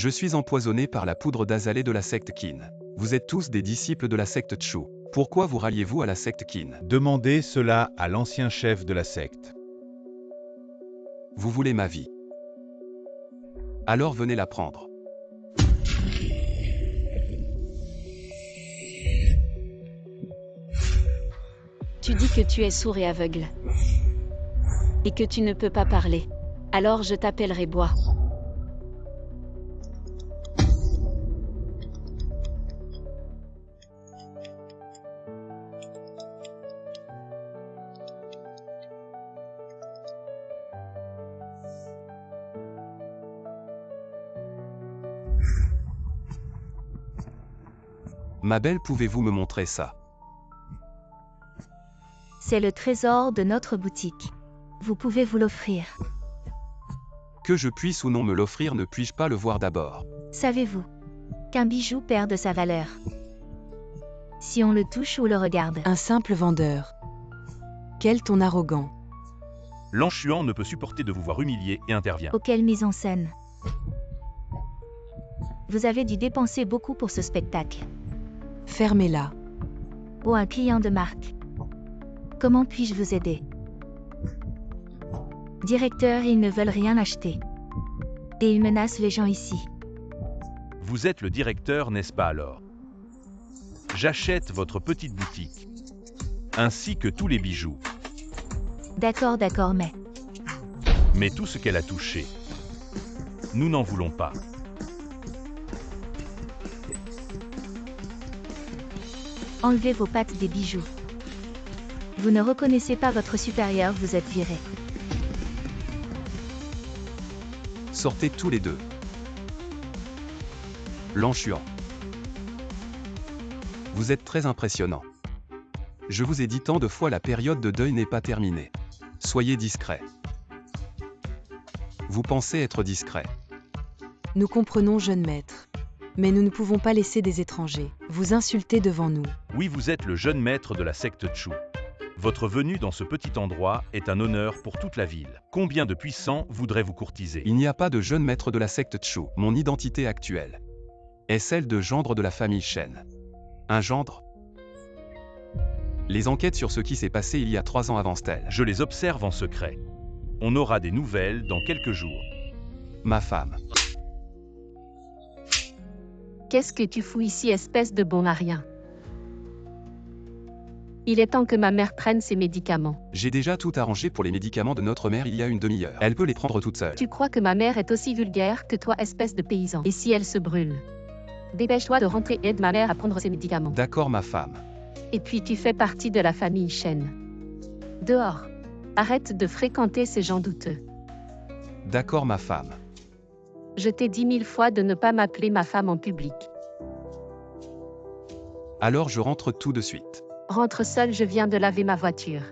Je suis empoisonné par la poudre d'azalée de la secte Qin. Vous êtes tous des disciples de la secte Chu. Pourquoi vous ralliez-vous à la secte Qin? Demandez cela à l'ancien chef de la secte. Vous voulez ma vie. Alors venez la prendre. Tu dis que tu es sourd et aveugle. Et que tu ne peux pas parler. Alors je t'appellerai Bois. Ma belle, pouvez-vous me montrer ça? C'est le trésor de notre boutique. Vous pouvez vous l'offrir. Que je puisse ou non me l'offrir, ne puis-je pas le voir d'abord? Savez-vous qu'un bijou perd de sa valeur si on le touche ou le regarde? Un simple vendeur. Quel ton arrogant. L'enchuant ne peut supporter de vous voir humilié et intervient. Oh, quelle mise en scène. Vous avez dû dépenser beaucoup pour ce spectacle. Fermez-la. Oh, un client de marque. Comment puis-je vous aider? Directeur, ils ne veulent rien acheter. Et ils menacent les gens ici. Vous êtes le directeur, n'est-ce pas alors? J'achète votre petite boutique, ainsi que tous les bijoux. D'accord, Mais tout ce qu'elle a touché, nous n'en voulons pas. Enlevez vos pattes des bijoux. Vous ne reconnaissez pas votre supérieur, vous êtes viré. Sortez tous les deux. L'enchuant. Vous êtes très impressionnant. Je vous ai dit tant de fois, la période de deuil n'est pas terminée. Soyez discret. Vous pensez être discret. Nous comprenons, jeune maître. Mais nous ne pouvons pas laisser des étrangers vous insulter devant nous. Oui, vous êtes le jeune maître de la secte Chu. Votre venue dans ce petit endroit est un honneur pour toute la ville. Combien de puissants voudraient vous courtiser? Il n'y a pas de jeune maître de la secte Chu. Mon identité actuelle est celle de gendre de la famille Shen. Un gendre? Les enquêtes sur ce qui s'est passé il y a 3 ans avancent-elles? Je les observe en secret. On aura des nouvelles dans quelques jours. Ma femme. Qu'est-ce que tu fous ici, espèce de bon à rien? Il est temps que ma mère prenne ses médicaments. J'ai déjà tout arrangé pour les médicaments de notre mère il y a une demi-heure. Elle peut les prendre toute seule. Tu crois que ma mère est aussi vulgaire que toi, espèce de paysan? Et si elle se brûle? Dépêche-toi de rentrer et aide ma mère à prendre ses médicaments. D'accord, ma femme. Et puis tu fais partie de la famille Shen. Dehors. Arrête de fréquenter ces gens douteux. D'accord, ma femme. Je t'ai dit 1000 fois de ne pas m'appeler ma femme en public. Alors je rentre tout de suite. Rentre seul, je viens de laver ma voiture.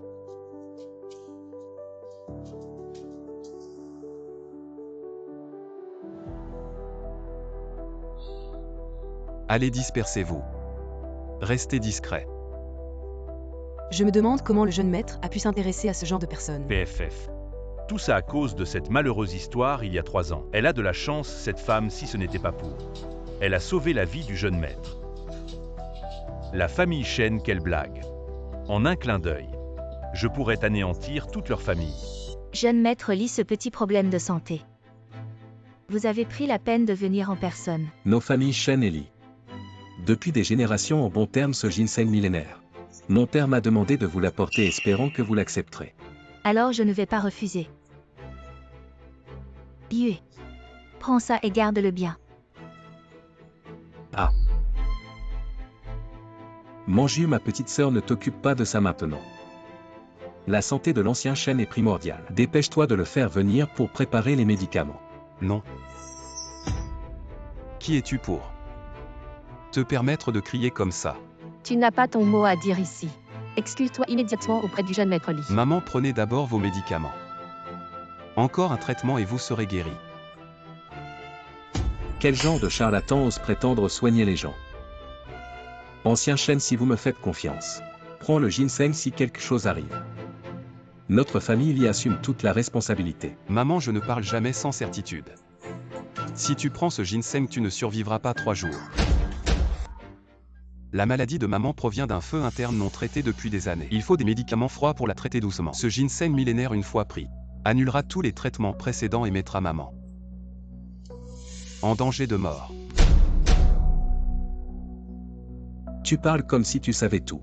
Allez, dispersez-vous. Restez discret. Je me demande comment le jeune maître a pu s'intéresser à ce genre de personnes. PFF. Tout ça à cause de cette malheureuse histoire il y a 3 ans. Elle a de la chance, cette femme, si ce n'était pas pour. Elle a sauvé la vie du jeune maître. La famille Shen, quelle blague. En un clin d'œil, je pourrais anéantir toute leur famille. Jeune maître lit ce petit problème de santé. Vous avez pris la peine de venir en personne. Nos familles Shen et Li. Depuis des générations en bon terme ce ginseng millénaire. Mon père m'a demandé de vous l'apporter espérant que vous l'accepterez. Alors je ne vais pas refuser. Yue. Prends ça et garde-le bien. Ah. Mangiu, ma petite sœur, ne t'occupe pas de ça maintenant. La santé de l'ancien Shen est primordiale. Dépêche-toi de le faire venir pour préparer les médicaments. Non. Qui es-tu pour te permettre de crier comme ça? Tu n'as pas ton mot à dire ici. Excuse-toi immédiatement auprès du jeune maître Li. Maman, prenez d'abord vos médicaments. Encore un traitement et vous serez guéri. Quel genre de charlatan ose prétendre soigner les gens? Ancien Shen, si vous me faites confiance, prends le ginseng si quelque chose arrive. Notre famille y assume toute la responsabilité. Maman, je ne parle jamais sans certitude. Si tu prends ce ginseng, tu ne survivras pas 3 jours. La maladie de maman provient d'un feu interne non traité depuis des années. Il faut des médicaments froids pour la traiter doucement. Ce ginseng millénaire, une fois pris, annulera tous les traitements précédents et mettra maman en danger de mort. Tu parles comme si tu savais tout.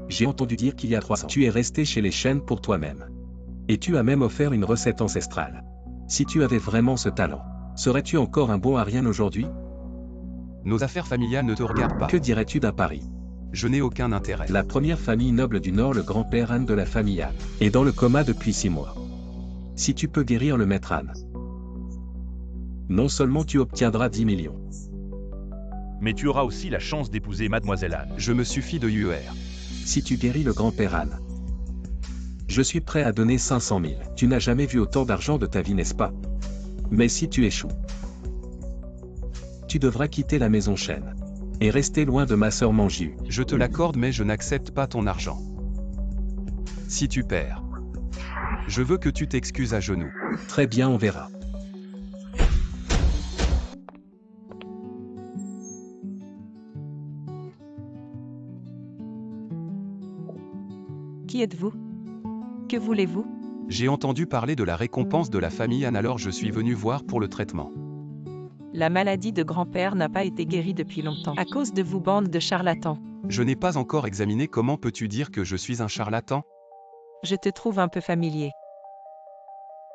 J'ai entendu dire qu'il y a 3 ans, tu es resté chez les chênes pour toi-même. Et tu as même offert une recette ancestrale. Si tu avais vraiment ce talent, serais-tu encore un bon Aryan aujourd'hui? Nos affaires familiales ne te regardent pas. Que dirais-tu d'un pari? Je n'ai aucun intérêt. La première famille noble du Nord, le grand-père Han de la famille Han, est dans le coma depuis 6 mois. Si tu peux guérir le maître Han, non seulement tu obtiendras 10 millions, Mais tu auras aussi la chance d'épouser Mademoiselle Anne. Je me suffis de UER. si tu guéris le grand-père Han. Je suis prêt à donner 500 000. Tu n'as jamais vu autant d'argent de ta vie, n'est-ce pas? Mais si tu échoues, tu devras quitter la maison Chêne et rester loin de ma sœur Mangiu. Je te l'accorde, mais je n'accepte pas ton argent. Si tu perds, je veux que tu t'excuses à genoux. Très bien, on verra. Qui êtes-vous? Que voulez-vous? J'ai entendu parler de la récompense de la famille Anne, alors je suis venu voir pour le traitement. La maladie de grand-père n'a pas été guérie depuis longtemps, à cause de vous, bande de charlatans. Je n'ai pas encore examiné. Comment peux-tu dire que je suis un charlatan? Je te trouve un peu familier.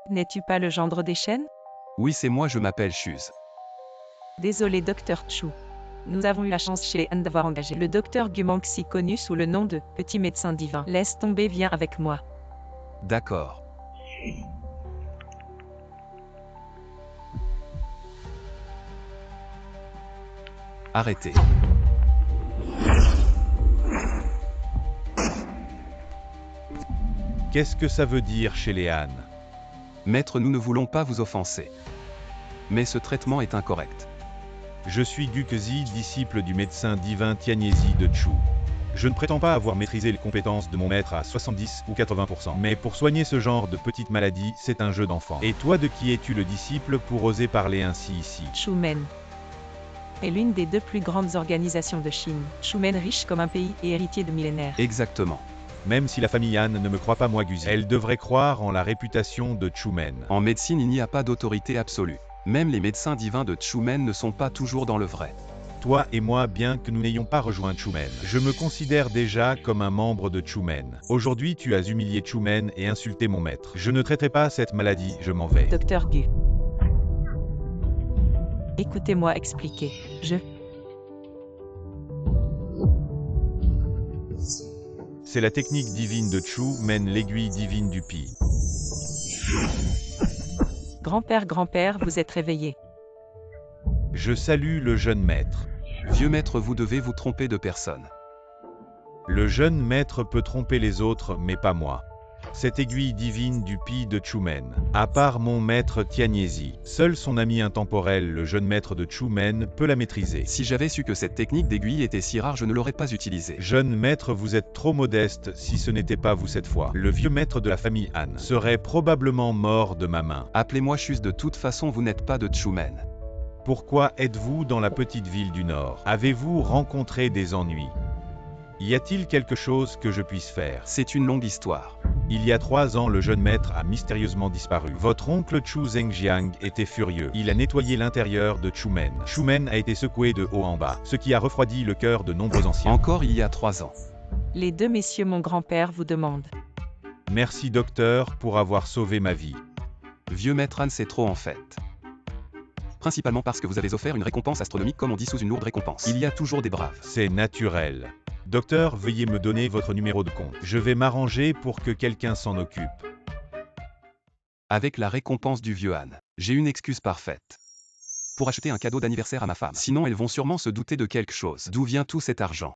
N'es-tu pas le gendre des chênes? Oui, c'est moi, je m'appelle Chuz. Désolé, Dr. Chu. Nous avons eu la chance chez Anne d'avoir engagé le Dr. Gumanxi, connu sous le nom de Petit Médecin Divin. Laisse tomber, viens avec moi. D'accord. Arrêtez. Qu'est-ce que ça veut dire chez les Han? Maître, nous ne voulons pas vous offenser. Mais ce traitement est incorrect. Je suis Gukezi, disciple du médecin divin Tianyesi de Chu. Je ne prétends pas avoir maîtrisé les compétences de mon maître à 70 ou 80%. Mais pour soigner ce genre de petites maladies, c'est un jeu d'enfant. Et toi, de qui es-tu le disciple pour oser parler ainsi ici? Chumen est l'une des 2 plus grandes organisations de Chine. Chumen, riche comme un pays et héritier de millénaires. Exactement. Même si la famille Han ne me croit pas moi Guzi, elle devrait croire en la réputation de Chumen. En médecine, il n'y a pas d'autorité absolue. Même les médecins divins de Chumen ne sont pas toujours dans le vrai. Toi et moi, bien que nous n'ayons pas rejoint Chumen, je me considère déjà comme un membre de Chumen. Aujourd'hui, tu as humilié Chumen et insulté mon maître. Je ne traiterai pas cette maladie, je m'en vais. Dr. Gu. Écoutez-moi expliquer. C'est la technique divine de Chu mène l'aiguille divine du Pi. Grand-père, vous êtes réveillé. Je salue le jeune maître. Vieux maître, vous devez vous tromper de personne. Le jeune maître peut tromper les autres, mais pas moi. Cette aiguille divine du Pi de Chumen, à part mon maître Tianyesi, seul son ami intemporel, le jeune maître de Chumen, peut la maîtriser. Si j'avais su que cette technique d'aiguille était si rare, je ne l'aurais pas utilisée. Jeune maître, vous êtes trop modeste si ce n'était pas vous cette fois. Le vieux maître de la famille Han serait probablement mort de ma main. Appelez-moi Chus, de toute façon vous n'êtes pas de Chumen. Pourquoi êtes-vous dans la petite ville du Nord? Avez-vous rencontré des ennuis? Y a-t-il quelque chose que je puisse faire? C'est une longue histoire. Il y a 3 ans, le jeune maître a mystérieusement disparu. Votre oncle Chu Zhengjiang était furieux. Il a nettoyé l'intérieur de Chumen. Chumen a été secoué de haut en bas, ce qui a refroidi le cœur de nombreux anciens. Encore il y a 3 ans. Les 2 messieurs, mon grand-père vous demande. Merci docteur pour avoir sauvé ma vie. Vieux maître Han, c'est trop en fait. Principalement parce que vous avez offert une récompense astronomique, comme on dit, sous une lourde récompense. Il y a toujours des braves. C'est naturel. Docteur, veuillez me donner votre numéro de compte. Je vais m'arranger pour que quelqu'un s'en occupe. Avec la récompense du vieux Han, j'ai une excuse parfaite pour acheter un cadeau d'anniversaire à ma femme. Sinon elles vont sûrement se douter de quelque chose. D'où vient tout cet argent?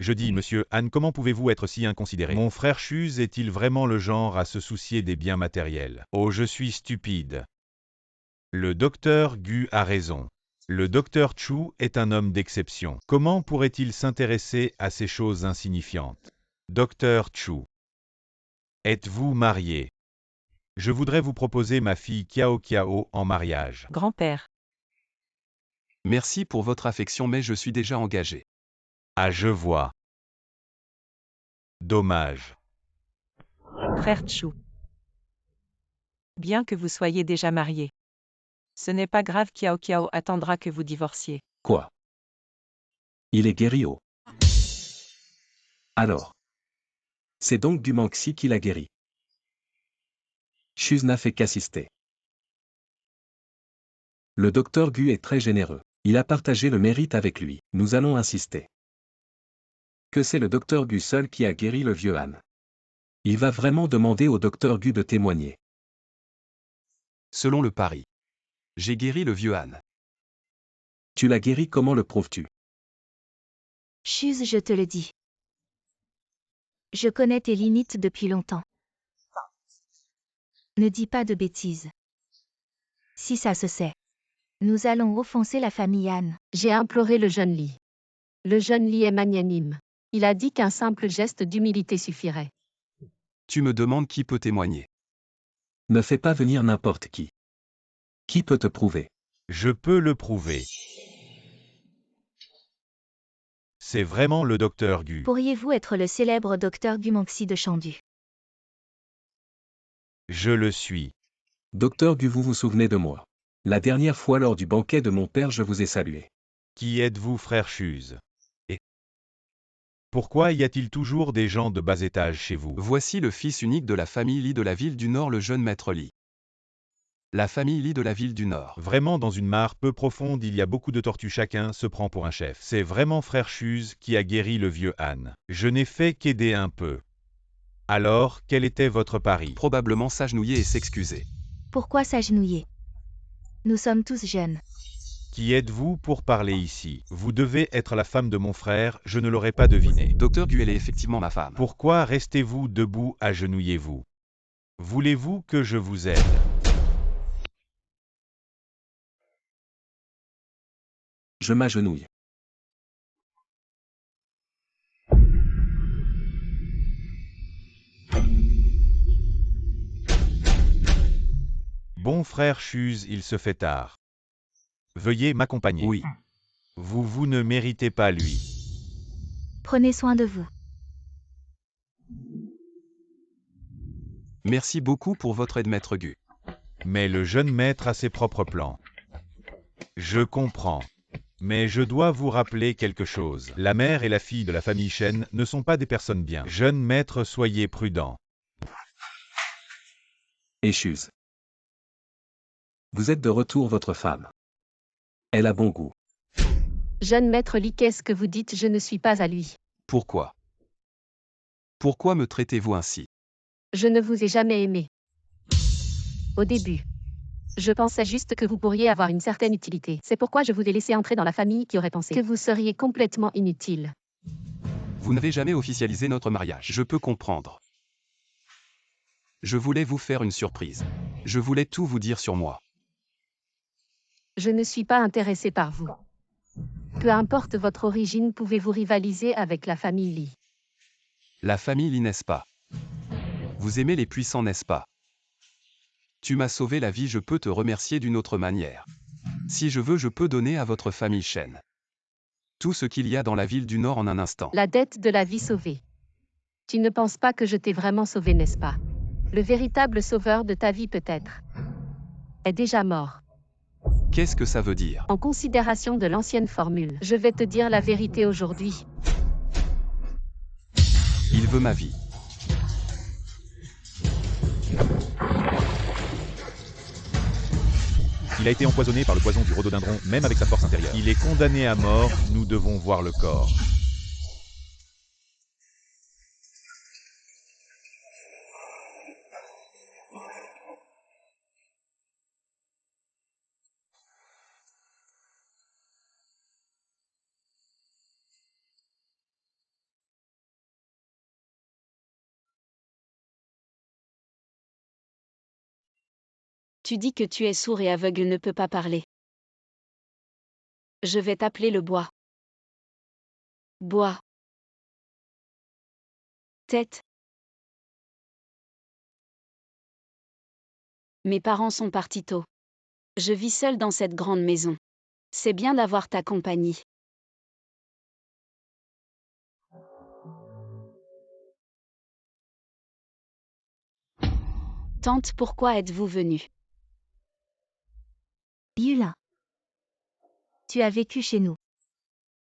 Je dis, monsieur Han, comment pouvez-vous être si inconsidéré? Mon frère Chuz est-il vraiment le genre à se soucier des biens matériels? Oh, je suis stupide. Le docteur Gu a raison. Le docteur Chu est un homme d'exception. Comment pourrait-il s'intéresser à ces choses insignifiantes? Docteur Chu. Êtes-vous marié? Je voudrais vous proposer ma fille Kiao Kiao en mariage. Grand-père. Merci pour votre affection mais je suis déjà engagé. Ah, je vois. Dommage. Frère Chou. Bien que vous soyez déjà marié. Ce n'est pas grave, Kiao Kiao attendra que vous divorciez. Quoi? Il est guéri oh. Alors. C'est donc Gumanxi qui l'a guéri. Shuz n'a fait qu'assister. Le docteur Gu est très généreux. Il a partagé le mérite avec lui. Nous allons insister. Que c'est le docteur Gu seul qui a guéri le vieux Han. Il va vraiment demander au docteur Gu de témoigner. Selon le pari. J'ai guéri le vieux Han. Tu l'as guéri, comment le prouves-tu? Chuz, je te le dis. Je connais tes limites depuis longtemps. Ne dis pas de bêtises. Si ça se sait. Nous allons offenser la famille Han. J'ai imploré le jeune Li. Le jeune Li est magnanime. Il a dit qu'un simple geste d'humilité suffirait. Tu me demandes qui peut témoigner. Ne fais pas venir n'importe qui. Qui peut te prouver? Je peux le prouver. C'est vraiment le docteur Gu. Pourriez-vous être le célèbre docteur Gumanxi de Chandu? Je le suis. Docteur Gu, vous vous souvenez de moi? La dernière fois lors du banquet de mon père, je vous ai salué. Qui êtes-vous, frère Chuz? Et pourquoi y a-t-il toujours des gens de bas étage chez vous? Voici le fils unique de la famille Li de la ville du Nord, le jeune maître Li. La famille Li de la ville du Nord. Vraiment, dans une mare peu profonde, il y a beaucoup de tortues, chacun se prend pour un chef. C'est vraiment frère Chuz qui a guéri le vieux Han. Je n'ai fait qu'aider un peu. Alors, quel était votre pari? Probablement s'agenouiller et s'excuser. Pourquoi s'agenouiller? Nous sommes tous jeunes. Qui êtes-vous pour parler ici? Vous devez être la femme de mon frère, je ne l'aurais pas deviné. Docteur Gu, elle est effectivement ma femme. Pourquoi restez-vous debout, agenouillez-vous? Voulez-vous que je vous aide? Je m'agenouille. Bon frère Chuz, il se fait tard. Veuillez m'accompagner. Oui. Vous ne méritez pas lui. Prenez soin de vous. Merci beaucoup pour votre aide, maître Gu. Mais le jeune maître a ses propres plans. Je comprends. Mais je dois vous rappeler quelque chose. La mère et la fille de la famille Shen ne sont pas des personnes bien. Jeune maître, soyez prudent. Et Shuz. Vous êtes de retour, votre femme. Elle a bon goût. Jeune maître Li, qu'est-ce que vous dites? Je ne suis pas à lui. Pourquoi? Pourquoi me traitez-vous ainsi? Je ne vous ai jamais aimé. Au début. Je pensais juste que vous pourriez avoir une certaine utilité. C'est pourquoi je vous ai laissé entrer dans la famille qui aurait pensé que vous seriez complètement inutile. Vous n'avez jamais officialisé notre mariage. Je peux comprendre. Je voulais vous faire une surprise. Je voulais tout vous dire sur moi. Je ne suis pas intéressé par vous. Peu importe votre origine, pouvez-vous rivaliser avec la famille Li? La famille Li, n'est-ce pas? Vous aimez les puissants, n'est-ce pas? Tu m'as sauvé la vie, je peux te remercier d'une autre manière. Si je veux, je peux donner à votre famille Shen tout ce qu'il y a dans la ville du Nord en un instant. La dette de la vie sauvée. Tu ne penses pas que je t'ai vraiment sauvé, n'est-ce pas? Le véritable sauveur de ta vie peut-être est déjà mort. Qu'est-ce que ça veut dire? En considération de l'ancienne formule, je vais te dire la vérité aujourd'hui. Il veut ma vie. Il a été empoisonné par le poison du rhododendron, même avec sa force intérieure. Il est condamné à mort, nous devons voir le corps. Tu dis que tu es sourd et aveugle, ne peut pas parler. Je vais t'appeler le bois. Bois. Tête. Mes parents sont partis tôt. Je vis seule dans cette grande maison. C'est bien d'avoir ta compagnie. Tante, pourquoi êtes-vous venue? Yulin. Tu as vécu chez nous.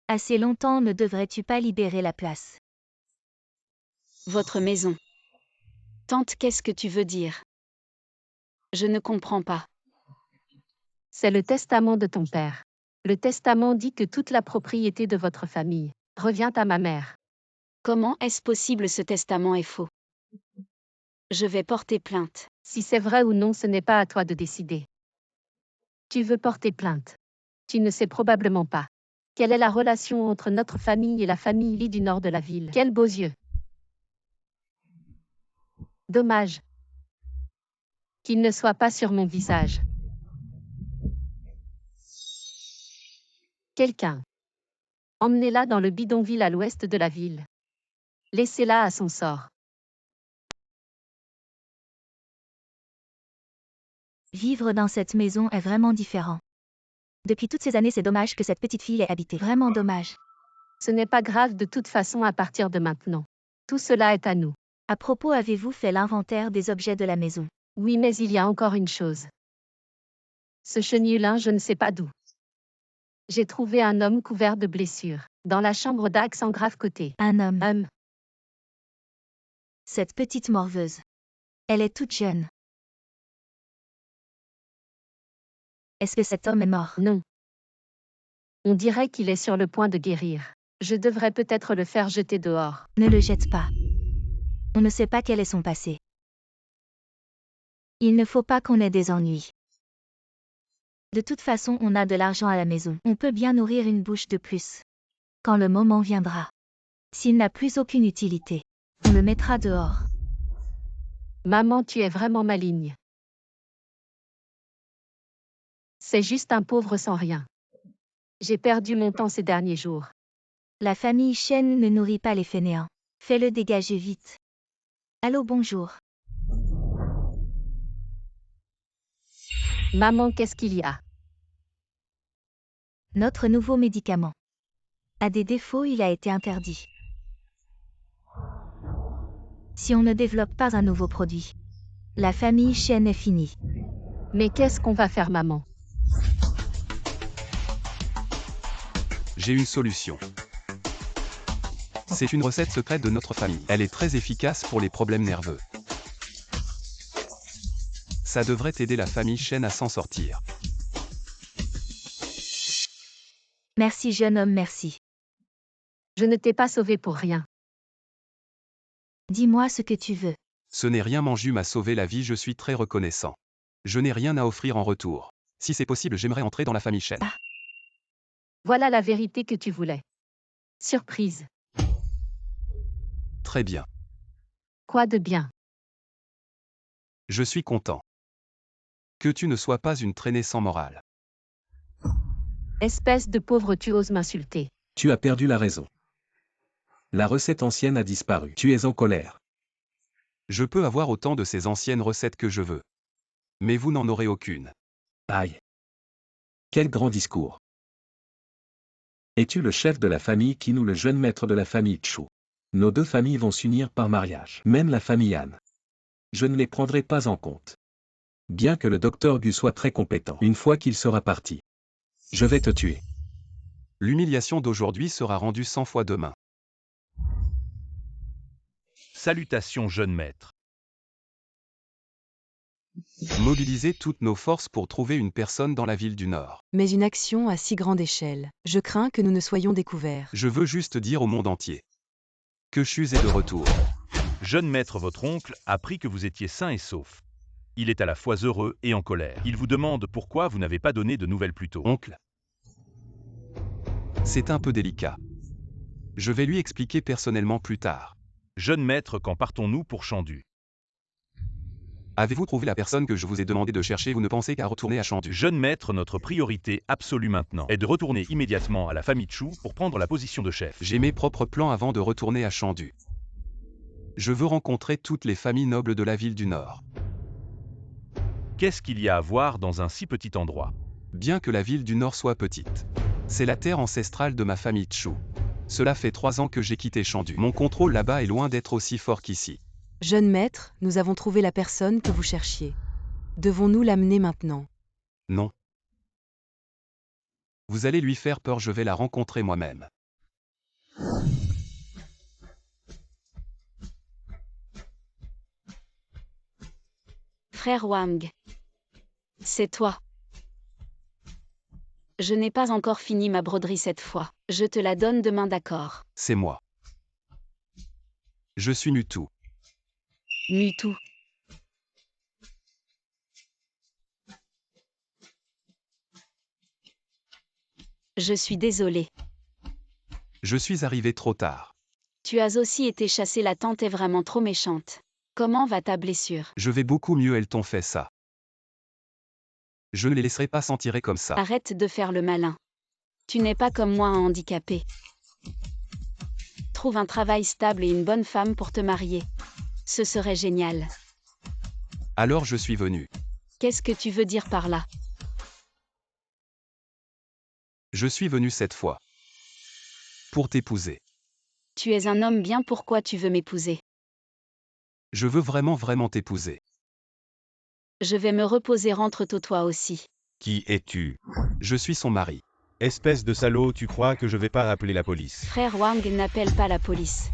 Assez longtemps, ne devrais-tu pas libérer la place? Votre maison. Tante, qu'est-ce que tu veux dire? Je ne comprends pas. C'est le testament de ton père. Le testament dit que toute la propriété de votre famille revient à ma mère. Comment est-ce possible? Ce testament est faux. Je vais porter plainte. Si c'est vrai ou non, ce n'est pas à toi de décider. Tu veux porter plainte. Tu ne sais probablement pas. Quelle est la relation entre notre famille et la famille Lee du nord de la ville? Quels beaux yeux. Dommage qu'il ne soit pas sur mon visage. Quelqu'un. Emmenez-la dans le bidonville à l'ouest de la ville. Laissez-la à son sort. Vivre dans cette maison est vraiment différent. Depuis toutes ces années, c'est dommage que cette petite fille ait habité. Vraiment dommage. Ce n'est pas grave de toute façon à partir de maintenant. Tout cela est à nous. À propos, avez-vous fait l'inventaire des objets de la maison? Oui, mais il y a encore une chose. Ce chenillulin, je ne sais pas d'où. J'ai trouvé un homme couvert de blessures, dans la chambre d'Axe en grave côté. Un homme. Cette petite morveuse. Elle est toute jeune. Est-ce que cet homme est mort? Non. On dirait qu'il est sur le point de guérir. Je devrais peut-être le faire jeter dehors. Ne le jette pas. On ne sait pas quel est son passé. Il ne faut pas qu'on ait des ennuis. De toute façon, on a de l'argent à la maison. On peut bien nourrir une bouche de plus. Quand le moment viendra. S'il n'a plus aucune utilité, on le mettra dehors. Maman, tu es vraiment maligne. C'est juste un pauvre sans rien. J'ai perdu mon temps ces derniers jours. La famille Chen ne nourrit pas les fainéants. Fais-le dégager vite. Allô, bonjour. Maman, qu'est-ce qu'il y a? Notre nouveau médicament. A des défauts, il a été interdit. Si on ne développe pas un nouveau produit, la famille Chen est finie. Mais qu'est-ce qu'on va faire, maman? J'ai une solution. C'est une recette secrète de notre famille. Elle est très efficace pour les problèmes nerveux. Ça devrait aider la famille Chen à s'en sortir. Merci jeune homme, merci. Je ne t'ai pas sauvé pour rien. Dis-moi ce que tu veux. Ce n'est rien, Manju m'a sauvé la vie, je suis très reconnaissant. Je n'ai rien à offrir en retour. Si c'est possible, j'aimerais entrer dans la famille Chen. Ah. Voilà la vérité que tu voulais. Surprise. Très bien. Quoi de bien? Je suis content. Que tu ne sois pas une traînée sans morale. Espèce de pauvre, tu oses m'insulter. Tu as perdu la raison. La recette ancienne a disparu. Tu es en colère. Je peux avoir autant de ces anciennes recettes que je veux. Mais vous n'en aurez aucune. Aïe. Quel grand discours. Es-tu le chef de la famille Qin ou le jeune maître de la famille Chu? Nos deux familles vont s'unir par mariage. Même la famille Han. Je ne les prendrai pas en compte. Bien que le docteur Gu soit très compétent. Une fois qu'il sera parti, je vais te tuer. L'humiliation d'aujourd'hui sera rendue 100 fois demain. Salutations, jeune maître. Mobiliser toutes nos forces pour trouver une personne dans la ville du Nord. Mais une action à si grande échelle. Je crains que nous ne soyons découverts. Je veux juste dire au monde entier que Chuz est de retour. Jeune maître, votre oncle a appris que vous étiez sain et sauf. Il est à la fois heureux et en colère. Il vous demande pourquoi vous n'avez pas donné de nouvelles plus tôt. Oncle, c'est un peu délicat. Je vais lui expliquer personnellement plus tard. Jeune maître, quand partons-nous pour Chandu? Avez-vous trouvé la personne que je vous ai demandé de chercher? Vous ne pensez qu'à retourner à Chandu? Jeune maître, notre priorité absolue maintenant est de retourner immédiatement à la famille Chu pour prendre la position de chef. J'ai mes propres plans avant de retourner à Chandu. Je veux rencontrer toutes les familles nobles de la ville du Nord. Qu'est-ce qu'il y a à voir dans un si petit endroit? Bien que la ville du Nord soit petite. C'est la terre ancestrale de ma famille Chu. Cela fait 3 ans que j'ai quitté Chandu. Mon contrôle là-bas est loin d'être aussi fort qu'ici. Jeune maître, nous avons trouvé la personne que vous cherchiez. Devons-nous l'amener maintenant? Non. Vous allez lui faire peur, je vais la rencontrer moi-même. Frère Wang. C'est toi. Je n'ai pas encore fini ma broderie cette fois. Je te la donne demain, d'accord? C'est moi. Je suis Nutu. Mutu. Je suis désolé. Je suis arrivé trop tard. Tu as aussi été chassé, la tante est vraiment trop méchante. Comment va ta blessure? Je vais beaucoup mieux, elles t'ont fait ça. Je ne les laisserai pas s'en tirer comme ça. Arrête de faire le malin. Tu n'es pas comme moi, un handicapé. Trouve un travail stable et une bonne femme pour te marier. Ce serait génial. Alors je suis venu. Qu'est-ce que tu veux dire par là? Je suis venu cette fois. Pour t'épouser. Tu es un homme bien, pourquoi tu veux m'épouser? Je veux vraiment t'épouser. Je vais me reposer, rentre-toi toi aussi. Qui es-tu? Je suis son mari. Espèce de salaud, tu crois que je vais pas appeler la police? Frère Wang n'appelle pas la police.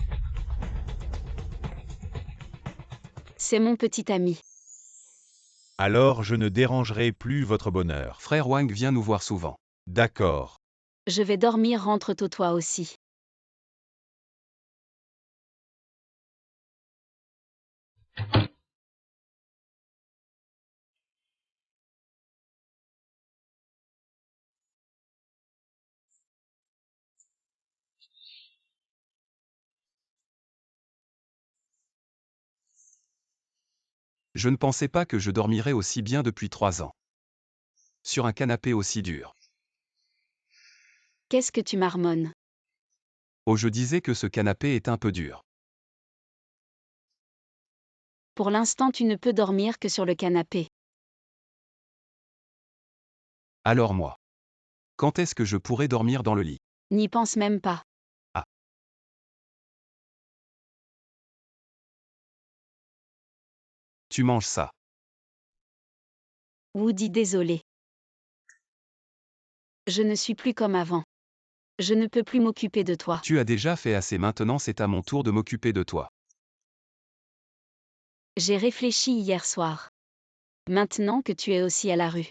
C'est mon petit ami. Alors je ne dérangerai plus votre bonheur. Frère Wang vient nous voir souvent. D'accord. Je vais dormir, rentre-toi toi aussi. Je ne pensais pas que je dormirais aussi bien depuis 3 ans. Sur un canapé aussi dur. Qu'est-ce que tu marmonnes? Oh, je disais que ce canapé est un peu dur. Pour l'instant, tu ne peux dormir que sur le canapé. Alors moi. Quand est-ce que je pourrai dormir dans le lit? N'y pense même pas. Ah. Tu manges ça. Woody, désolé. Je ne suis plus comme avant. Je ne peux plus m'occuper de toi. Tu as déjà fait assez, maintenant c'est à mon tour de m'occuper de toi. J'ai réfléchi hier soir. Maintenant que tu es aussi à la rue.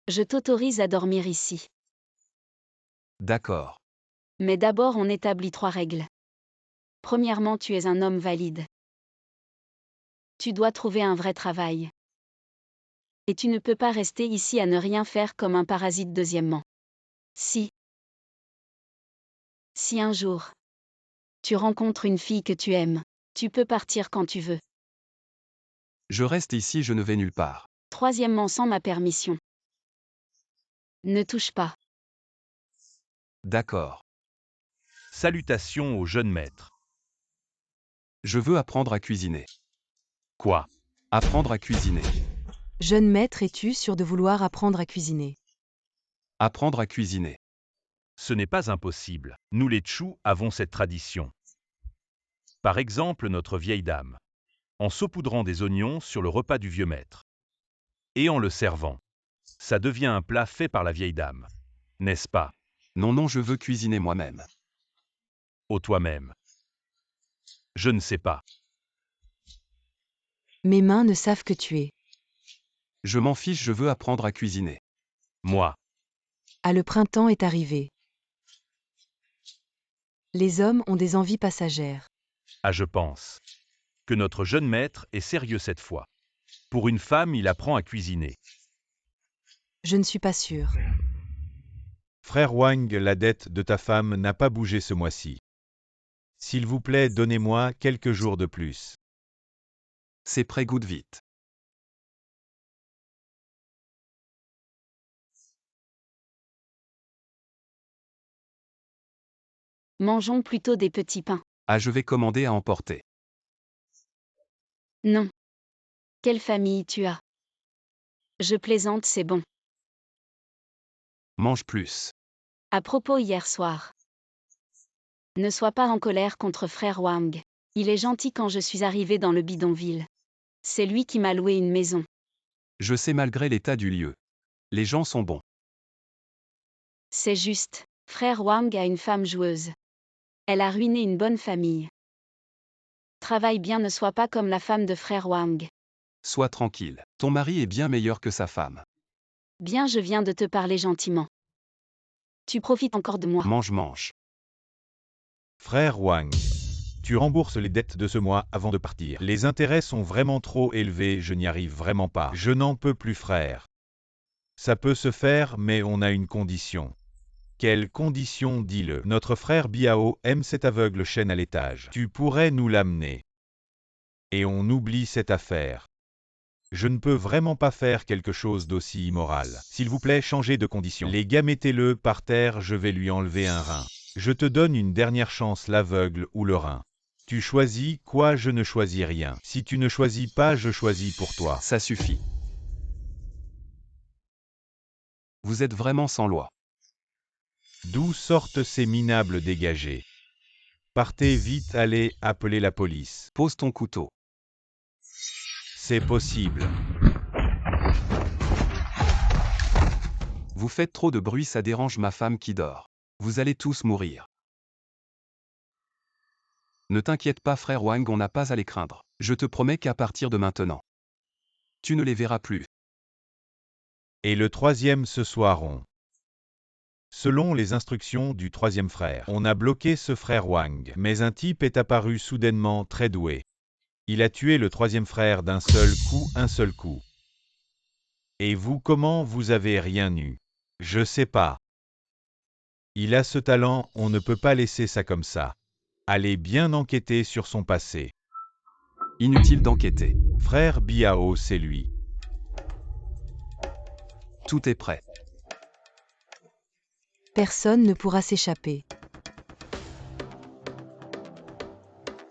Je t'autorise à dormir ici. D'accord. Mais d'abord, on établit 3 règles. Premièrement, tu es un homme valide. Tu dois trouver un vrai travail. Et tu ne peux pas rester ici à ne rien faire comme un parasite. Deuxièmement. Si un jour, tu rencontres une fille que tu aimes, tu peux partir quand tu veux. Je reste ici, je ne vais nulle part. Troisièmement, sans ma permission. Ne touche pas. D'accord. Salutations au jeune maître. Je veux apprendre à cuisiner. Quoi? Apprendre à cuisiner. Jeune maître, es-tu sûr de vouloir apprendre à cuisiner? Apprendre à cuisiner. Ce n'est pas impossible. Nous les Chu avons cette tradition. Par exemple, notre vieille dame. En saupoudrant des oignons sur le repas du vieux maître. Et en le servant. Ça devient un plat fait par la vieille dame. N'est-ce pas? Non, je veux cuisiner moi-même. Ô toi-même. Je ne sais pas. Mes mains ne savent que tu es. Je m'en fiche, je veux apprendre à cuisiner. Moi. Ah, le printemps est arrivé. Les hommes ont des envies passagères. Ah, je pense que notre jeune maître est sérieux cette fois. Pour une femme, il apprend à cuisiner. Je ne suis pas sûre. Frère Wang, la dette de ta femme n'a pas bougé ce mois-ci. S'il vous plaît, donnez-moi quelques jours de plus. C'est prêt, goûte vite. Mangeons plutôt des petits pains. Ah, je vais commander à emporter. Non. Quelle famille tu as? Je plaisante, c'est bon. Mange plus. À propos hier soir. Ne sois pas en colère contre frère Wang. Il est gentil quand je suis arrivé dans le bidonville. C'est lui qui m'a loué une maison. Je sais malgré l'état du lieu. Les gens sont bons. C'est juste. Frère Wang a une femme joueuse. Elle a ruiné une bonne famille. Travaille bien, ne sois pas comme la femme de frère Wang. Sois tranquille. Ton mari est bien meilleur que sa femme. Bien, je viens de te parler gentiment. Tu profites encore de moi. Mange. Frère Wang. Tu rembourses les dettes de ce mois avant de partir. Les intérêts sont vraiment trop élevés, je n'y arrive vraiment pas. Je n'en peux plus, frère. Ça peut se faire, mais on a une condition. Quelle condition, dis-le. Notre frère Biao aime cet aveugle Shen à l'étage. Tu pourrais nous l'amener. Et on oublie cette affaire. Je ne peux vraiment pas faire quelque chose d'aussi immoral. S'il vous plaît, changez de condition. Les gars, mettez-le par terre, je vais lui enlever un rein. Je te donne une dernière chance, l'aveugle ou le rein. Tu choisis quoi? Je ne choisis rien. Si tu ne choisis pas, je choisis pour toi. Ça suffit. Vous êtes vraiment sans loi. D'où sortent ces minables dégagés? Partez vite, allez, appelez la police. Pose ton couteau. C'est possible. Vous faites trop de bruit, ça dérange ma femme qui dort. Vous allez tous mourir. Ne t'inquiète pas, frère Wang, on n'a pas à les craindre. Je te promets qu'à partir de maintenant, tu ne les verras plus. Et le troisième ce soir Selon les instructions du troisième frère, on a bloqué ce frère Wang, mais un type est apparu soudainement très doué. Il a tué le troisième frère d'un seul coup. Et vous, comment vous avez rien eu? Je sais pas. Il a ce talent, on ne peut pas laisser ça comme ça. Allez bien enquêter sur son passé. Inutile d'enquêter. Frère Biao, c'est lui. Tout est prêt. Personne ne pourra s'échapper.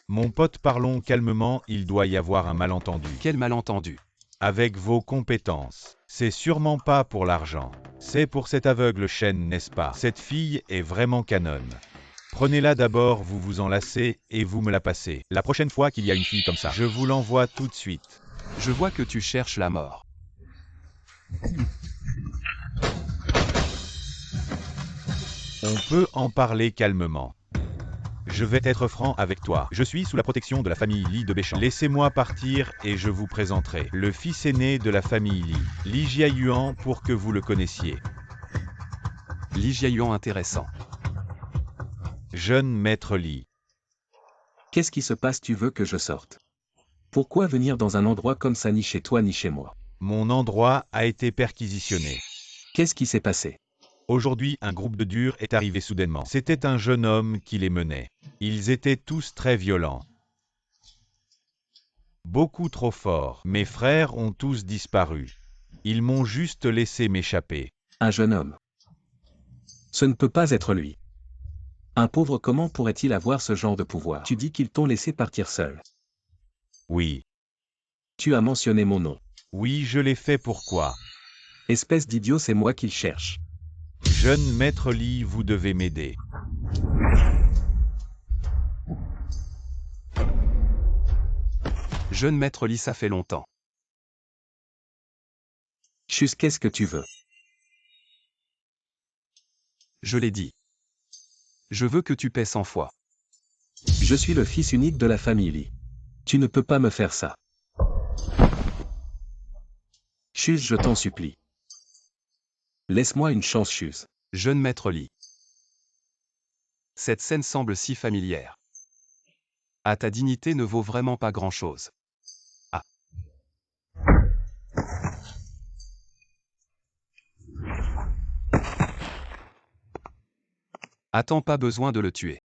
Mon pote, parlons calmement, il doit y avoir un malentendu. Quel malentendu? Avec vos compétences. C'est sûrement pas pour l'argent. C'est pour cet aveugle Shen, n'est-ce pas? Cette fille est vraiment canonne. Prenez-la d'abord, vous vous en lassez, et vous me la passez. La prochaine fois qu'il y a une fille comme ça, je vous l'envoie tout de suite. Je vois que tu cherches la mort. On peut en parler calmement. Je vais être franc avec toi. Je suis sous la protection de la famille Li de Béchamp. Laissez-moi partir et je vous présenterai le fils aîné de la famille Li, Li Jiayuan, pour que vous le connaissiez. Li Jiayuan, intéressant. Jeune maître Li. Qu'est-ce qui se passe? Tu veux que je sorte? Pourquoi venir dans un endroit comme ça, ni chez toi ni chez moi? Mon endroit a été perquisitionné. Qu'est-ce qui s'est passé? Aujourd'hui, un groupe de durs est arrivé soudainement. C'était un jeune homme qui les menait. Ils étaient tous très violents. Beaucoup trop forts. Mes frères ont tous disparu. Ils m'ont juste laissé m'échapper. Un jeune homme. Ce ne peut pas être lui. Un pauvre, comment pourrait-il avoir ce genre de pouvoir? Tu dis qu'ils t'ont laissé partir seul. Oui. Tu as mentionné mon nom. Oui, je l'ai fait. Pourquoi? Espèce d'idiot, c'est moi qu'il cherche. Jeune maître Li, vous devez m'aider. Jeune maître Li, ça fait longtemps. Chus, qu'est-ce que tu veux? Je l'ai dit. Je veux que tu paies 100 fois. Je suis le fils unique de la famille Li. Tu ne peux pas me faire ça. Chus, je t'en supplie. Laisse-moi une chance, Chus. Jeune maître Li. Cette scène semble si familière. Ah, ta dignité ne vaut vraiment pas grand-chose. Ah. Attends, pas besoin de le tuer.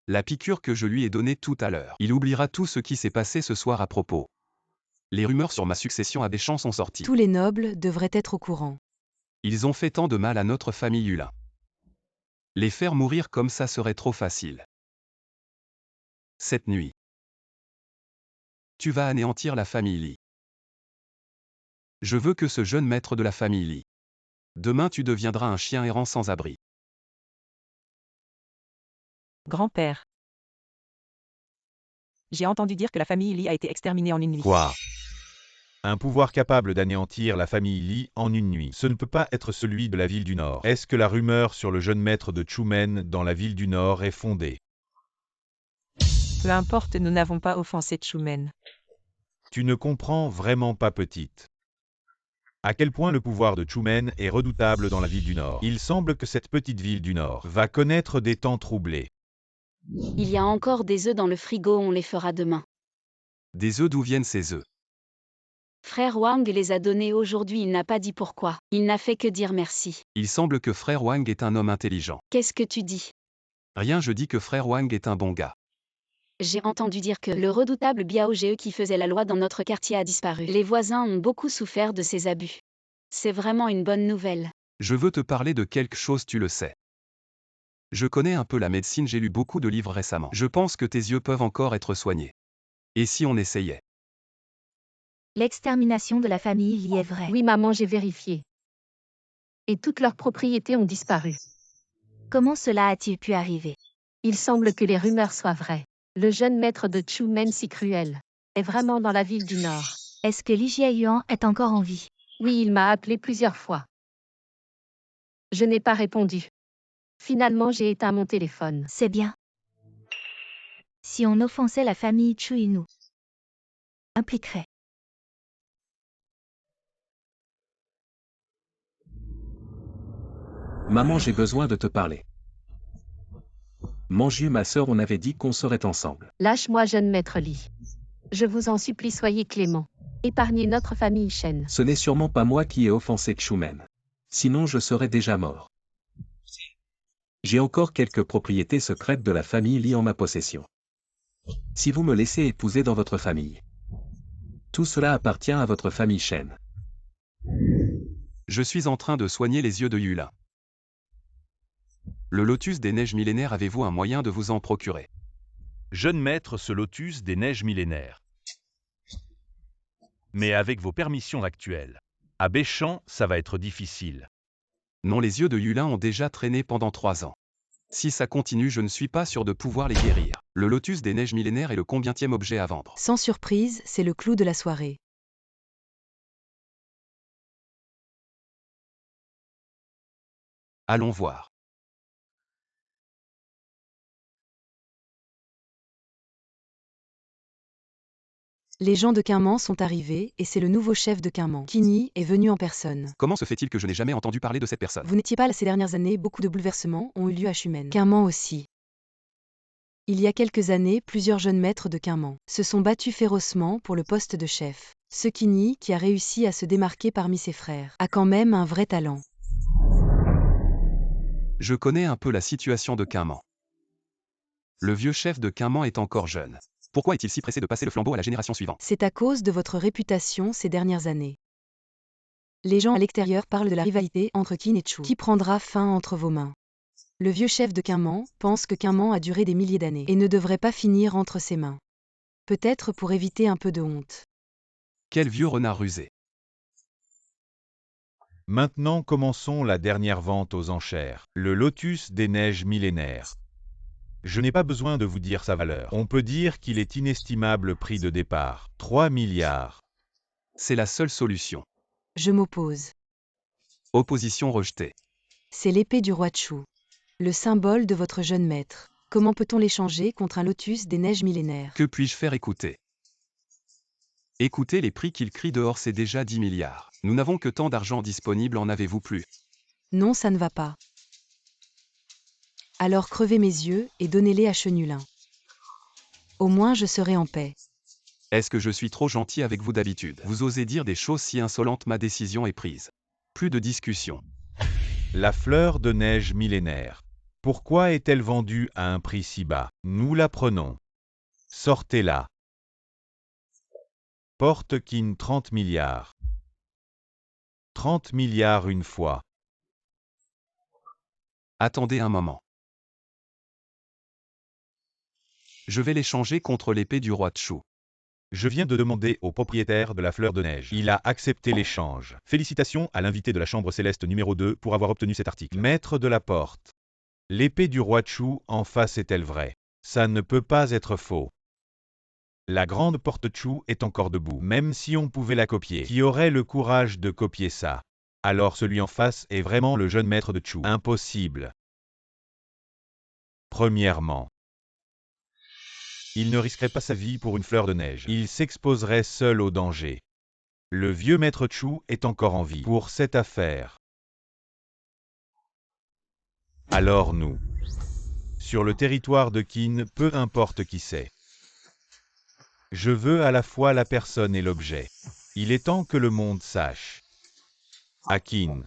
La piqûre que je lui ai donnée tout à l'heure. Il oubliera tout ce qui s'est passé ce soir à propos. Les rumeurs sur ma succession à Béchamp sont sorties. Tous les nobles devraient être au courant. Ils ont fait tant de mal à notre famille Hulin. Les faire mourir comme ça serait trop facile. Cette nuit, tu vas anéantir la famille Li. Je veux que ce jeune maître de la famille Li. Demain tu deviendras un chien errant sans abri. Grand-père. J'ai entendu dire que la famille Li a été exterminée en une nuit. Quoi? Un pouvoir capable d'anéantir la famille Li en une nuit. Ce ne peut pas être celui de la ville du Nord. Est-ce que la rumeur sur le jeune maître de Chumen dans la ville du Nord est fondée? Peu importe, nous n'avons pas offensé Chumen. Tu ne comprends vraiment pas, petite. À quel point le pouvoir de Chumen est redoutable dans la ville du Nord. Il semble que cette petite ville du Nord va connaître des temps troublés. Il y a encore des œufs dans le frigo, on les fera demain. Des œufs, d'où viennent ces œufs? Frère Wang les a donnés aujourd'hui, il n'a pas dit pourquoi. Il n'a fait que dire merci. Il semble que frère Wang est un homme intelligent. Qu'est-ce que tu dis? Rien, je dis que frère Wang est un bon gars. J'ai entendu dire que le redoutable Biao Ge qui faisait la loi dans notre quartier a disparu. Les voisins ont beaucoup souffert de ces abus. C'est vraiment une bonne nouvelle. Je veux te parler de quelque chose, tu le sais. Je connais un peu la médecine, j'ai lu beaucoup de livres récemment. Je pense que tes yeux peuvent encore être soignés. Et si on essayait? L'extermination de la famille Li est vraie. Oui, maman, j'ai vérifié. Et toutes leurs propriétés ont disparu. Comment cela a-t-il pu arriver? Il semble que les rumeurs soient vraies. Le jeune maître de Chumen si cruel est vraiment dans la ville du Nord. Est-ce que Li Jieyuan est encore en vie? Oui, il m'a appelé plusieurs fois. Je n'ai pas répondu. Finalement, j'ai éteint mon téléphone. C'est bien. Si on offensait la famille Chu, il nous impliquerait. Maman, j'ai besoin de te parler. Mangieux, ma sœur, on avait dit qu'on serait ensemble. Lâche-moi, jeune maître Li. Je vous en supplie, soyez clément. Épargnez notre famille Shen. Ce n'est sûrement pas moi qui ai offensé Chumen. Sinon je serais déjà mort. J'ai encore quelques propriétés secrètes de la famille Li en ma possession. Si vous me laissez épouser dans votre famille, tout cela appartient à votre famille Shen. Je suis en train de soigner les yeux de Yulin. Le lotus des neiges millénaires, avez-vous un moyen de vous en procurer? Jeune maître, ce lotus des neiges millénaires. Mais avec vos permissions actuelles. À Béchamp, ça va être difficile. Non, les yeux de Yulin ont déjà traîné pendant 3 ans. Si ça continue, je ne suis pas sûr de pouvoir les guérir. Le lotus des neiges millénaires est le combienième objet à vendre? Sans surprise, c'est le clou de la soirée. Allons voir. Les gens de Quinman sont arrivés et c'est le nouveau chef de Quinman. Qinyi est venu en personne. Comment se fait-il que je n'ai jamais entendu parler de cette personne? Vous n'étiez pas là ces dernières années, beaucoup de bouleversements ont eu lieu à Chumen. Quinman aussi. Il y a quelques années, plusieurs jeunes maîtres de Quinman se sont battus férocement pour le poste de chef. Ce Qinyi, qui a réussi à se démarquer parmi ses frères, a quand même un vrai talent. Je connais un peu la situation de Quinman. Le vieux chef de Quinman est encore jeune. Pourquoi est-il si pressé de passer le flambeau à la génération suivante? C'est à cause de votre réputation ces dernières années. Les gens à l'extérieur parlent de la rivalité entre Qin et Chu, qui prendra fin entre vos mains. Le vieux chef de Quinman pense que Quinman a duré des milliers d'années et ne devrait pas finir entre ses mains. Peut-être pour éviter un peu de honte. Quel vieux renard rusé. Maintenant commençons la dernière vente aux enchères. Le lotus des neiges millénaires. Je n'ai pas besoin de vous dire sa valeur. On peut dire qu'il est inestimable prix de départ. 3 milliards. C'est la seule solution. Je m'oppose. Opposition rejetée. C'est l'épée du roi Chu. Le symbole de votre jeune maître. Comment peut-on l'échanger contre un lotus des neiges millénaires? Que puis-je faire écouter? Écoutez les prix qu'il crie dehors, c'est déjà 10 milliards. Nous n'avons que tant d'argent disponible, en avez-vous plus? Non, ça ne va pas. Alors crevez mes yeux et donnez-les à Chenulin. Au moins je serai en paix. Est-ce que je suis trop gentil avec vous d'habitude? Vous osez dire des choses si insolentes, ma décision est prise. Plus de discussion. La fleur de neige millénaire. Pourquoi est-elle vendue à un prix si bas? Nous la prenons. Sortez-la. Porte Qin 30 milliards. 30 milliards une fois. Attendez un moment. Je vais l'échanger contre l'épée du roi Chu. Je viens de demander au propriétaire de la fleur de neige. Il a accepté l'échange. Félicitations à l'invité de la chambre céleste numéro 2 pour avoir obtenu cet article. Maître de la porte. L'épée du roi Chu en face est-elle vraie? Ça ne peut pas être faux. La grande porte Chu est encore debout, même si on pouvait la copier. Qui aurait le courage de copier ça? Alors celui en face est vraiment le jeune maître de Chu. Impossible. Premièrement, il ne risquerait pas sa vie pour une fleur de neige. Il s'exposerait seul au danger. Le vieux maître Chu est encore en vie pour cette affaire. Alors nous, sur le territoire de Qin, peu importe qui c'est. Je veux à la fois la personne et l'objet. Il est temps que le monde sache. À Qin.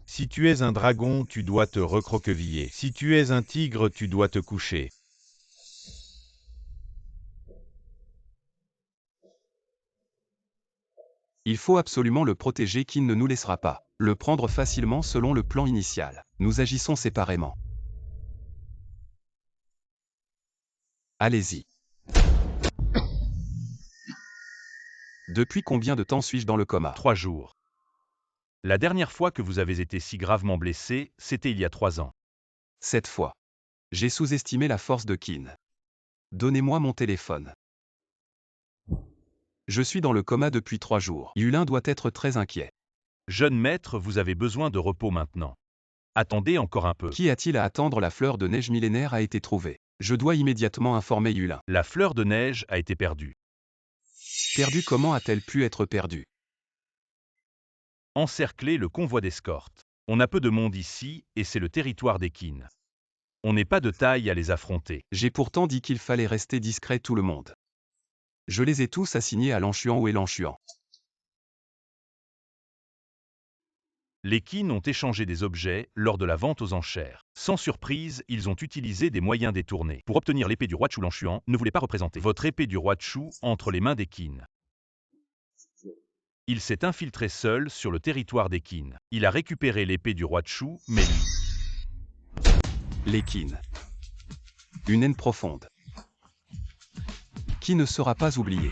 Si tu es un dragon, tu dois te recroqueviller. Si tu es un tigre, tu dois te coucher. Il faut absolument le protéger, Qin ne nous laissera pas le prendre facilement selon le plan initial. Nous agissons séparément. Allez-y. Depuis combien de temps suis-je dans le coma? 3 jours. La dernière fois que vous avez été si gravement blessé, c'était il y a 3 ans. Cette fois, j'ai sous-estimé la force de Qin. Donnez-moi mon téléphone. Je suis dans le coma depuis 3 jours. Yulin doit être très inquiet. Jeune maître, vous avez besoin de repos maintenant. Attendez encore un peu. Qu'y a-t-il à attendre? La fleur de neige millénaire a été trouvée. Je dois immédiatement informer Yulin. La fleur de neige a été perdue. Perdue? Comment a-t-elle pu être perdue? Encercler le convoi d'escorte. On a peu de monde ici, et c'est le territoire des Qin. On n'est pas de taille à les affronter. J'ai pourtant dit qu'il fallait rester discret, tout le monde. Je les ai tous assignés à Lanchuan. Où est Lanchuan? Les Qin ont échangé des objets lors de la vente aux enchères. Sans surprise, ils ont utilisé des moyens détournés. Pour obtenir l'épée du roi Chu, Lanchuan ne voulait pas représenter votre épée du roi Chu entre les mains des Qin. Il s'est infiltré seul sur le territoire des Qin. Il a récupéré l'épée du roi Chu, mais lui... Les Qin. Une haine profonde. Qui ne sera pas oublié.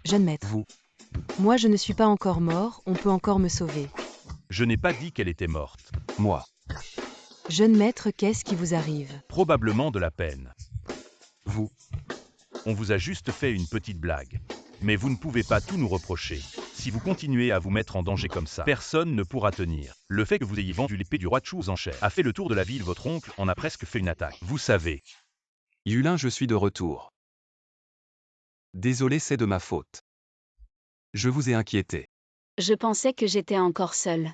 Jeune maître. Vous. Moi je ne suis pas encore mort, on peut encore me sauver. Je n'ai pas dit qu'elle était morte. Moi. Jeune maître, qu'est-ce qui vous arrive? Probablement de la peine. Vous. On vous a juste fait une petite blague. Mais vous ne pouvez pas tout nous reprocher. Si vous continuez à vous mettre en danger comme ça, personne ne pourra tenir. Le fait que vous ayez vendu l'épée du roi Chu aux enchères a fait le tour de la ville. Votre oncle en a presque fait une attaque. Vous savez. Yulin, je suis de retour. Désolé, c'est de ma faute. Je vous ai inquiété. Je pensais que j'étais encore seule.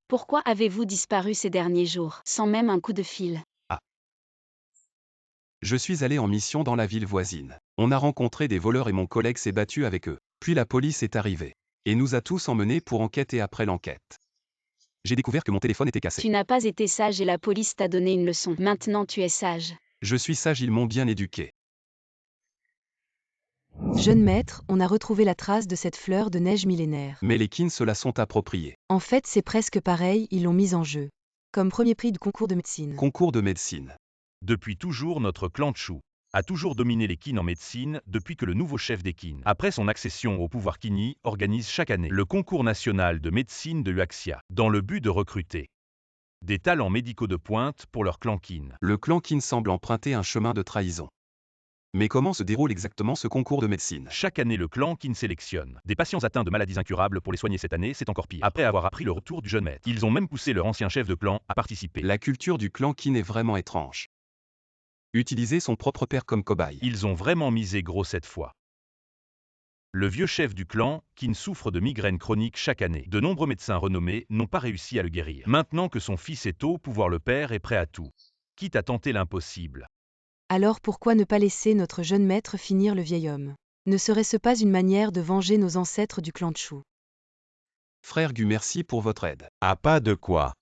Pourquoi avez-vous disparu ces derniers jours, sans même un coup de fil? Je suis allé en mission dans la ville voisine. On a rencontré des voleurs et mon collègue s'est battu avec eux. Puis la police est arrivée. Et nous a tous emmenés pour enquête et après l'enquête. J'ai découvert que mon téléphone était cassé. Tu n'as pas été sage et la police t'a donné une leçon. Maintenant tu es sage. Je suis sage, ils m'ont bien éduqué. Jeune maître, on a retrouvé la trace de cette fleur de neige millénaire. Mais les Qin se la sont appropriée. En fait c'est presque pareil, ils l'ont mise en jeu. Comme premier prix de concours de médecine. Concours de médecine. Depuis toujours, notre clan Chu a toujours dominé les Qin en médecine depuis que le nouveau chef des Qin, après son accession au pouvoir Qini, organise chaque année le concours national de médecine de Huaxia, dans le but de recruter des talents médicaux de pointe pour leur clan Qin. Le clan Qin semble emprunter un chemin de trahison. Mais comment se déroule exactement ce concours de médecine? Chaque année, le clan Qin sélectionne des patients atteints de maladies incurables pour les soigner. Cette année, c'est encore pire. Après avoir appris le retour du jeune maître, ils ont même poussé leur ancien chef de clan à participer. La culture du clan Qin est vraiment étrange. Utiliser son propre père comme cobaye. Ils ont vraiment misé gros cette fois. Le vieux chef du clan, Qin, souffre de migraines chroniques chaque année. De nombreux médecins renommés n'ont pas réussi à le guérir. Maintenant que son fils est au pouvoir, le père est prêt à tout, quitte à tenter l'impossible. Alors pourquoi ne pas laisser notre jeune maître finir le vieil homme? Ne serait-ce pas une manière de venger nos ancêtres du clan Chu? Frère Gu, merci pour votre aide. Ah, pas de quoi.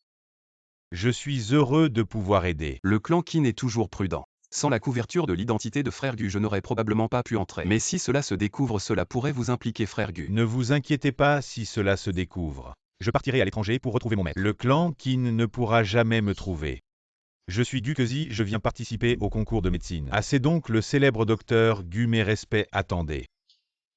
Je suis heureux de pouvoir aider. Le clan Qin est toujours prudent. Sans la couverture de l'identité de Frère Gu, je n'aurais probablement pas pu entrer. Mais si cela se découvre, cela pourrait vous impliquer, Frère Gu. Ne vous inquiétez pas si cela se découvre. Je partirai à l'étranger pour retrouver mon maître. Le clan Qin ne pourra jamais me trouver. Je suis Gukezi, je viens participer au concours de médecine. Ah, c'est donc le célèbre docteur Gu, mes respects, attendez.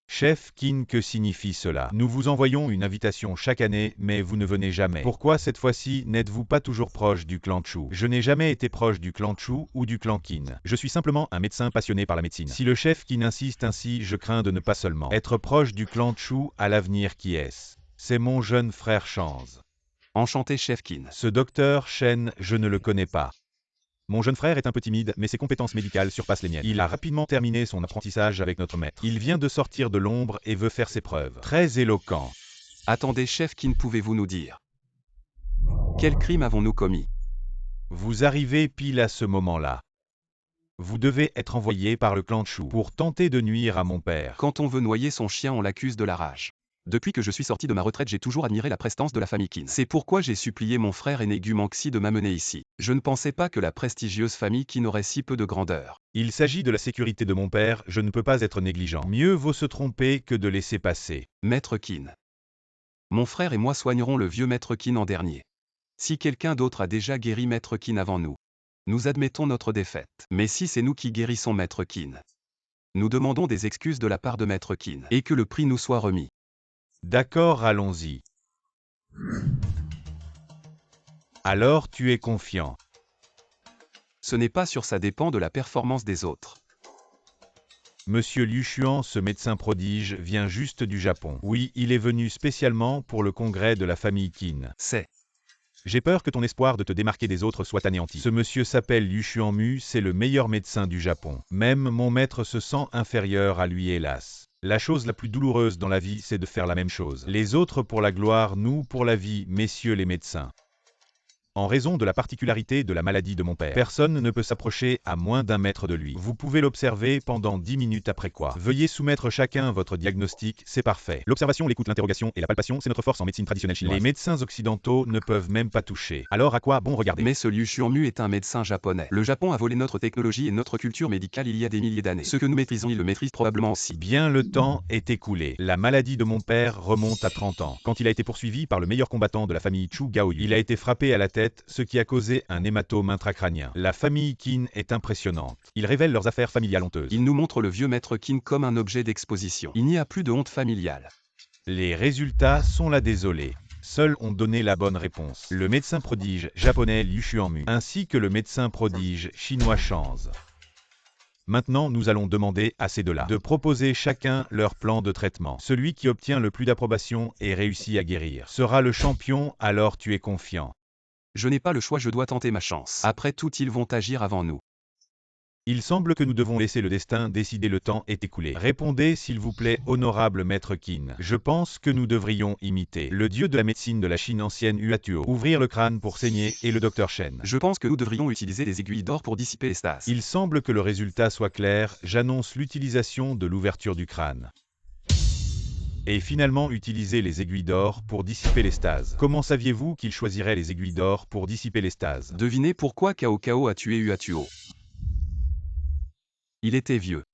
Chef Qin, que signifie cela? Nous vous envoyons une invitation chaque année, mais vous ne venez jamais. Pourquoi cette fois-ci n'êtes-vous pas toujours proche du clan Chu? Je n'ai jamais été proche du clan Chu ou du clan Qin. Je suis simplement un médecin passionné par la médecine. Si le chef Qin insiste ainsi, je crains de ne pas seulement être proche du clan Chu à l'avenir. Qui est-ce? C'est mon jeune frère Chance. Enchanté, chef Qin. Ce docteur Shen, je ne le connais pas. Mon jeune frère est un peu timide, mais ses compétences médicales surpassent les miennes. Il a rapidement terminé son apprentissage avec notre maître. Il vient de sortir de l'ombre et veut faire ses preuves. Très éloquent. Attendez, chef Qin, pouvez-vous nous dire quel crime avons-nous commis? Vous arrivez pile à ce moment-là. Vous devez être envoyé par le clan Chu pour tenter de nuire à mon père. Quand on veut noyer son chien, on l'accuse de la rage. Depuis que je suis sorti de ma retraite, j'ai toujours admiré la prestance de la famille Qin. C'est pourquoi j'ai supplié mon frère aîné Gu Mangxi de m'amener ici. Je ne pensais pas que la prestigieuse famille Qin aurait si peu de grandeur. Il s'agit de la sécurité de mon père, je ne peux pas être négligent. Mieux vaut se tromper que de laisser passer. Maître Qin. Mon frère et moi soignerons le vieux Maître Qin en dernier. Si quelqu'un d'autre a déjà guéri Maître Qin avant nous, nous admettons notre défaite. Mais si c'est nous qui guérissons Maître Qin, nous demandons des excuses de la part de Maître Qin et que le prix nous soit remis. D'accord, allons-y. Alors tu es confiant. Ce n'est pas sur ça dépend de la performance des autres. Monsieur Liu Xuan, ce médecin prodige, vient juste du Japon. Oui, il est venu spécialement pour le congrès de la famille Qin. J'ai peur que ton espoir de te démarquer des autres soit anéanti. Ce monsieur s'appelle Liu Xuanmu, c'est le meilleur médecin du Japon. Même mon maître se sent inférieur à lui, hélas. La chose la plus douloureuse dans la vie, c'est de faire la même chose. Les autres pour la gloire, nous pour la vie, messieurs les médecins. En raison de la particularité de la maladie de mon père, personne ne peut s'approcher à moins d'un mètre de lui. Vous pouvez l'observer pendant 10 minutes après quoi. Veuillez soumettre chacun votre diagnostic, c'est parfait. L'observation, l'écoute, l'interrogation et la palpation, c'est notre force en médecine traditionnelle chinoise. Les médecins occidentaux ne peuvent même pas toucher. Alors à quoi bon regarder? Mais ce Liu Xuanmu est un médecin japonais. Le Japon a volé notre technologie et notre culture médicale il y a des milliers d'années. Ce que nous maîtrisons, il le maîtrise probablement aussi. Bien, le temps est écoulé. La maladie de mon père remonte à 30 ans. Quand il a été poursuivi par le meilleur combattant de la famille Chu, Gaoyu, il a été frappé à la tête, ce qui a causé un hématome intracrânien. La famille Qin est impressionnante. Ils révèlent leurs affaires familiales honteuses. Ils nous montrent le vieux Maître Qin comme un objet d'exposition. Il n'y a plus de honte familiale. Les résultats sont là, désolé. Seuls ont donné la bonne réponse. Le médecin prodige japonais Liu Xuanmu, ainsi que le médecin prodige chinois Chance. Maintenant, nous allons demander à ces deux-là de proposer chacun leur plan de traitement. Celui qui obtient le plus d'approbation et réussit à guérir sera le champion, alors tu es confiant. Je n'ai pas le choix, je dois tenter ma chance. Après tout, ils vont agir avant nous. Il semble que nous devons laisser le destin décider, le temps est écoulé. Répondez s'il vous plaît, honorable maître Qin. Je pense que nous devrions imiter le dieu de la médecine de la Chine ancienne Huatuo, ouvrir le crâne pour saigner, et le docteur Shen. Je pense que nous devrions utiliser des aiguilles d'or pour dissiper les stases. Il semble que le résultat soit clair, j'annonce l'utilisation de l'ouverture du crâne. Et finalement utiliser les aiguilles d'or pour dissiper les stases. Comment saviez-vous qu'il choisirait les aiguilles d'or pour dissiper les stases? Devinez pourquoi Cao Cao a tué Huatuo. Il était vieux.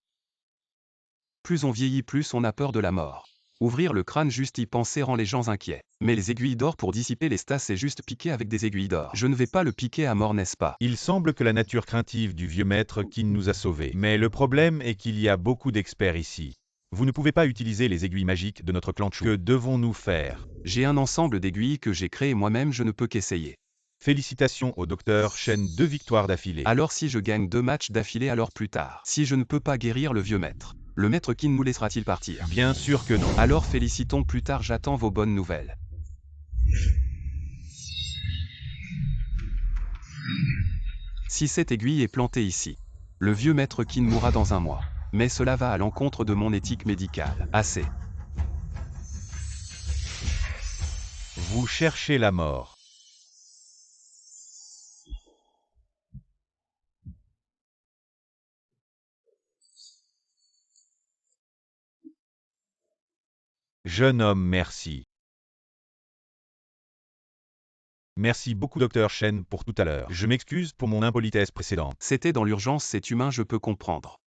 Plus on vieillit, plus on a peur de la mort. Ouvrir le crâne, juste y penser rend les gens inquiets. Mais les aiguilles d'or pour dissiper les stases, c'est juste piquer avec des aiguilles d'or. Je ne vais pas le piquer à mort, n'est-ce pas? Il semble que la nature craintive du vieux maître Qin nous a sauvés. Mais le problème est qu'il y a beaucoup d'experts ici. Vous ne pouvez pas utiliser les aiguilles magiques de notre clan Chu. Que devons-nous faire? J'ai un ensemble d'aiguilles que j'ai créé moi-même, je ne peux qu'essayer. Félicitations au docteur Shen, 2 victoires d'affilée. Alors si je gagne 2 matchs d'affilée, alors plus tard. Si je ne peux pas guérir le vieux maître, le maître Qin nous laissera-t-il partir? Bien sûr que non. Alors félicitons plus tard, j'attends vos bonnes nouvelles. Si cette aiguille est plantée ici, le vieux maître Qin mourra dans un mois. Mais cela va à l'encontre de mon éthique médicale. Assez. Vous cherchez la mort. Jeune homme, merci. Merci beaucoup Dr Shen pour tout à l'heure. Je m'excuse pour mon impolitesse précédente. C'était dans l'urgence, c'est humain, je peux comprendre.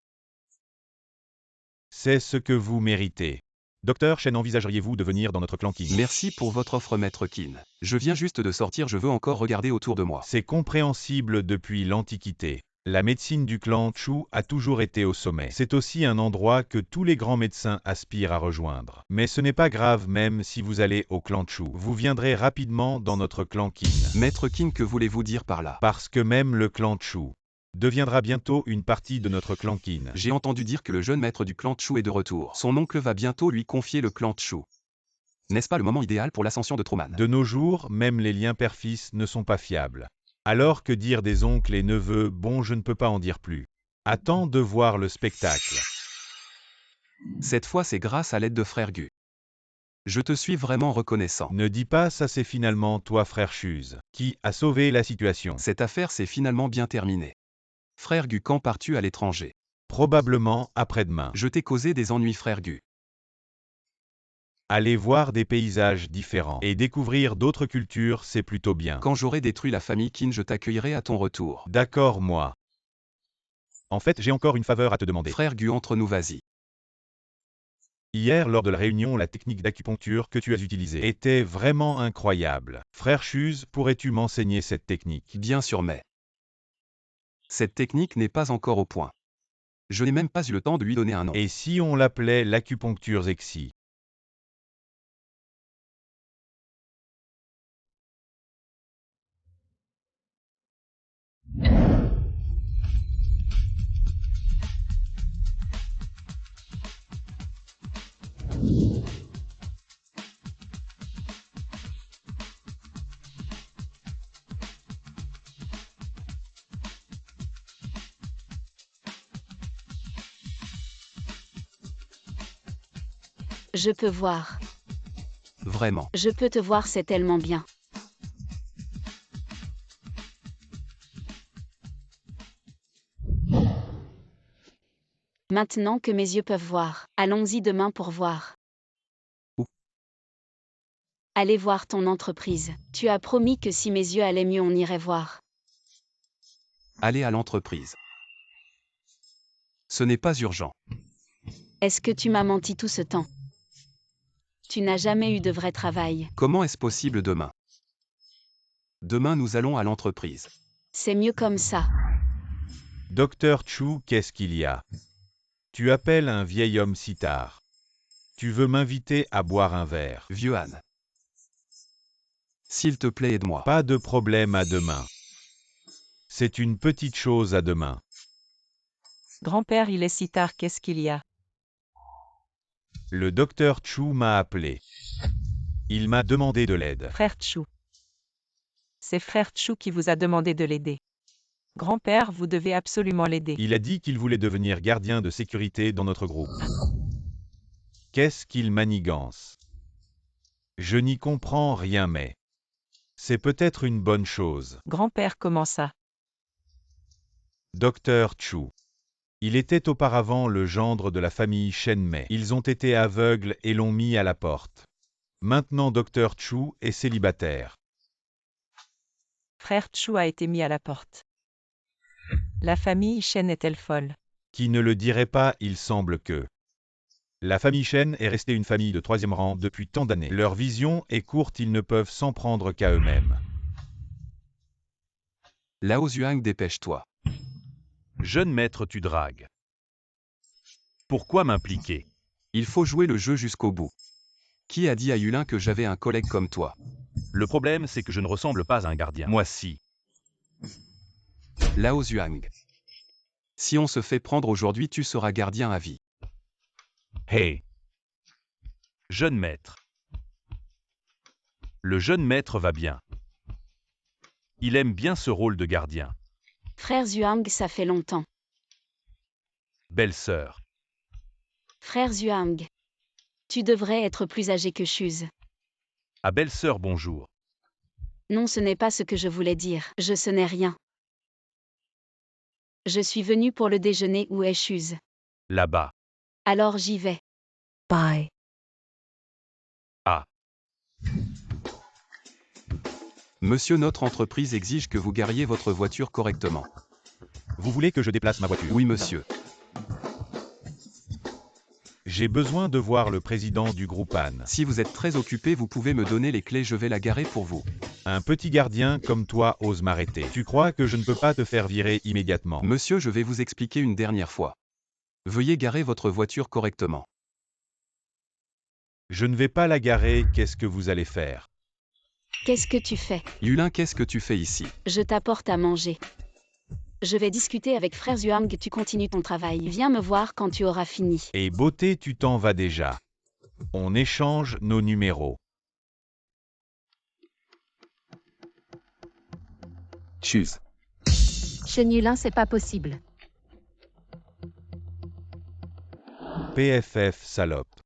C'est ce que vous méritez. Docteur Shen, envisageriez-vous de venir dans notre clan Qin? Merci pour votre offre, maître Qin. Je viens juste de sortir, je veux encore regarder autour de moi. C'est compréhensible depuis l'Antiquité. La médecine du clan Chu a toujours été au sommet. C'est aussi un endroit que tous les grands médecins aspirent à rejoindre. Mais ce n'est pas grave même si vous allez au clan Chu. Vous viendrez rapidement dans notre clan Qin. Maître Qin, que voulez-vous dire par là? Parce que même le clan Chu deviendra bientôt une partie de notre clan Qin. J'ai entendu dire que le jeune maître du clan Chu est de retour. Son oncle va bientôt lui confier le clan Chu. N'est-ce pas le moment idéal pour l'ascension de Truman? De nos jours, même les liens père-fils ne sont pas fiables. Alors que dire des oncles et neveux, bon, je ne peux pas en dire plus. Attends de voir le spectacle. Cette fois, c'est grâce à l'aide de frère Gu. Je te suis vraiment reconnaissant. Ne dis pas ça, c'est finalement toi, frère Chuse, qui a sauvé la situation. Cette affaire s'est finalement bien terminée. Frère Gu, quand pars-tu à l'étranger? Probablement après-demain. Je t'ai causé des ennuis, frère Gu. Aller voir des paysages différents et découvrir d'autres cultures, c'est plutôt bien. Quand j'aurai détruit la famille Qin, je t'accueillerai à ton retour. D'accord, moi. En fait, j'ai encore une faveur à te demander. Frère Gu, entre nous, vas-y. Hier, lors de la réunion, la technique d'acupuncture que tu as utilisée était vraiment incroyable. Frère Chuse, pourrais-tu m'enseigner cette technique? Bien sûr, mais cette technique n'est pas encore au point. Je n'ai même pas eu le temps de lui donner un nom. Et si on l'appelait l'acupuncture Zexi? Je peux voir. Vraiment. Je peux te voir, c'est tellement bien. Maintenant que mes yeux peuvent voir, allons-y demain pour voir. Où? Allez voir ton entreprise. Tu as promis que si mes yeux allaient mieux, on irait voir. Allez à l'entreprise. Ce n'est pas urgent. Est-ce que tu m'as menti tout ce temps? Tu n'as jamais eu de vrai travail. Comment est-ce possible demain? Demain, nous allons à l'entreprise. C'est mieux comme ça. Docteur Chu, qu'est-ce qu'il y a? Tu appelles un vieil homme si tard. Tu veux m'inviter à boire un verre? Vieux Han. S'il te plaît, aide-moi. Pas de problème, à demain. C'est une petite chose, à demain. Grand-père, il est si tard, qu'est-ce qu'il y a? Le docteur Chu m'a appelé. Il m'a demandé de l'aide. Frère Chu. C'est frère Chu qui vous a demandé de l'aider. Grand-père, vous devez absolument l'aider. Il a dit qu'il voulait devenir gardien de sécurité dans notre groupe. Qu'est-ce qu'il manigance? Je n'y comprends rien, mais c'est peut-être une bonne chose. Grand-père, comment ça? Docteur Chu. Il était auparavant le gendre de la famille Shen Mei. Ils ont été aveugles et l'ont mis à la porte. Maintenant, Docteur Chu est célibataire. Frère Chu a été mis à la porte. La famille Shen est-elle folle? Qui ne le dirait pas, il semble que la famille Shen est restée une famille de 3e rang depuis tant d'années. Leur vision est courte, ils ne peuvent s'en prendre qu'à eux-mêmes. Lao Zhuang, dépêche-toi. Jeune maître, tu dragues. Pourquoi m'impliquer? Il faut jouer le jeu jusqu'au bout. Qui a dit à Yulin que j'avais un collègue comme toi? Le problème, c'est que je ne ressemble pas à un gardien. Moi si. Lao Zhuang. Si on se fait prendre aujourd'hui, tu seras gardien à vie. Hey! Jeune maître. Le jeune maître va bien. Il aime bien ce rôle de gardien. Frère Zhuang, ça fait longtemps. Belle-sœur. Frère Zhuang. Tu devrais être plus âgé que Chuse. À belle-sœur, bonjour. Non, ce n'est pas ce que je voulais dire. Ce n'est rien. Je suis venu pour le déjeuner, où est Chuse? Là-bas. Alors j'y vais. Bye. Ah. Monsieur, notre entreprise exige que vous gariez votre voiture correctement. Vous voulez que je déplace ma voiture? Oui, monsieur. J'ai besoin de voir le président du groupe Anne. Si vous êtes très occupé, vous pouvez me donner les clés, je vais la garer pour vous. Un petit gardien comme toi ose m'arrêter. Tu crois que je ne peux pas te faire virer immédiatement? Monsieur, je vais vous expliquer une dernière fois. Veuillez garer votre voiture correctement. Je ne vais pas la garer, qu'est-ce que vous allez faire? Qu'est-ce que tu fais? Yulin, qu'est-ce que tu fais ici? Je t'apporte à manger. Je vais discuter avec frère Zhuang, tu continues ton travail. Viens me voir quand tu auras fini. Et beauté, tu t'en vas déjà. On échange nos numéros. Chuz. Shen Yulin, c'est pas possible. PFF, salope.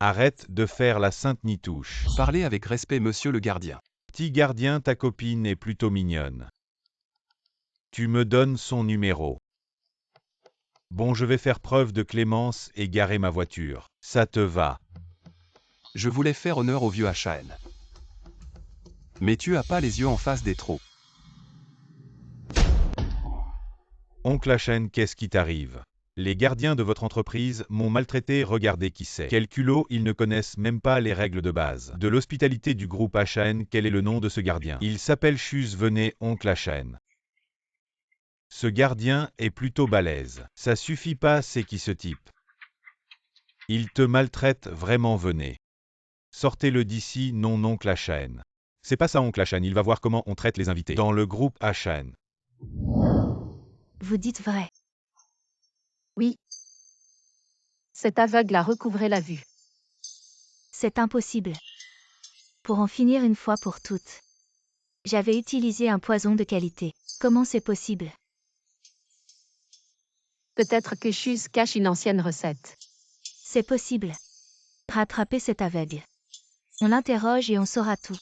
Arrête de faire la sainte nitouche. Parlez avec respect, monsieur le gardien. Petit gardien, ta copine est plutôt mignonne. Tu me donnes son numéro. Bon, je vais faire preuve de clémence et garer ma voiture. Ça te va? Je voulais faire honneur au vieux Achaen. Mais tu as pas les yeux en face des trous. Oncle Achaen, qu'est-ce qui t'arrive? Les gardiens de votre entreprise m'ont maltraité, regardez qui c'est. Quel culot, ils ne connaissent même pas les règles de base. De l'hospitalité du groupe Achaen, quel est le nom de ce gardien? Il s'appelle Chuz, venez, oncle Achaen. Ce gardien est plutôt balèze. Ça suffit pas, c'est qui ce type? Il te maltraite vraiment, venez. Sortez-le d'ici, non oncle Achaen. C'est pas ça oncle Achaen, il va voir comment on traite les invités. Dans le groupe Achaen. Vous dites vrai. Oui. Cet aveugle a recouvré la vue. C'est impossible. Pour en finir une fois pour toutes. J'avais utilisé un poison de qualité. Comment c'est possible? Peut-être que Chuz cache une ancienne recette. C'est possible. Rattrapez cet aveugle. On l'interroge et on saura tout.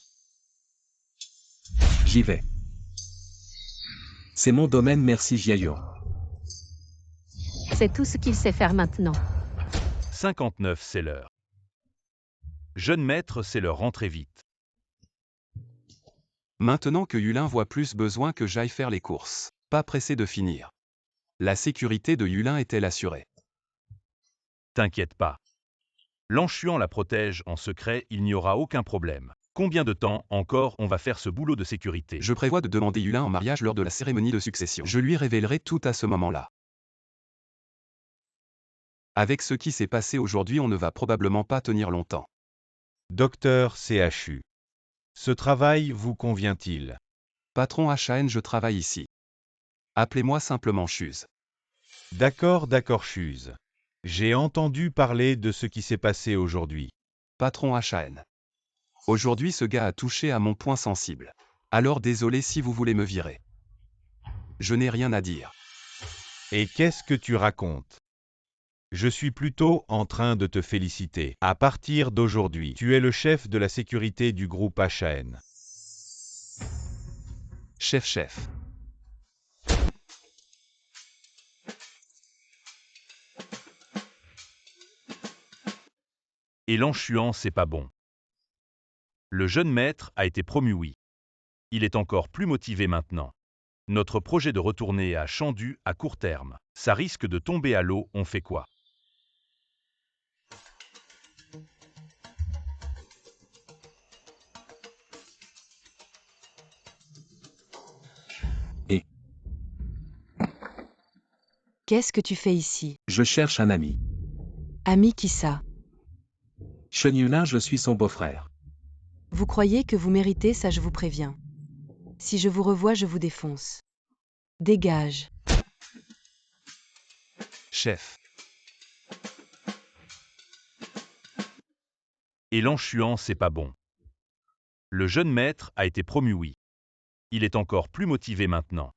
J'y vais. C'est mon domaine, merci Jiayon. C'est tout ce qu'il sait faire maintenant. 59, c'est l'heure. Jeune maître, c'est l'heure, rentrez vite. Maintenant que Yulin voit plus besoin que j'aille faire les courses. Pas pressé de finir. La sécurité de Yulin est-elle assurée? T'inquiète pas. L'Anshuan la protège en secret, il n'y aura aucun problème. Combien de temps encore on va faire ce boulot de sécurité? Je prévois de demander Yulin en mariage lors de la cérémonie de succession. Je lui révélerai tout à ce moment-là. Avec ce qui s'est passé aujourd'hui, on ne va probablement pas tenir longtemps. Docteur CHU. Ce travail vous convient-il? Patron Achaen, je travaille ici. Appelez-moi simplement Chuz. D'accord, Chuz. J'ai entendu parler de ce qui s'est passé aujourd'hui. Patron Achaen. Aujourd'hui, ce gars a touché à mon point sensible. Alors désolé si vous voulez me virer. Je n'ai rien à dire. Et qu'est-ce que tu racontes? Je suis plutôt en train de te féliciter. À partir d'aujourd'hui, tu es le chef de la sécurité du groupe Achaen. Chef. Et l'Anshuan, c'est pas bon. Le jeune maître a été promu, oui. Il est encore plus motivé maintenant. Notre projet de retourner à Chandu à court terme, ça risque de tomber à l'eau, on fait quoi? Qu'est-ce que tu fais ici? Je cherche un ami. Ami qui ça? Shen Yulin, je suis son beau-frère. Vous croyez que vous méritez ça, je vous préviens. Si je vous revois, je vous défonce. Dégage. Chef. Et l'Anshuan, c'est pas bon. Le jeune maître a été promu, oui. Il est encore plus motivé maintenant.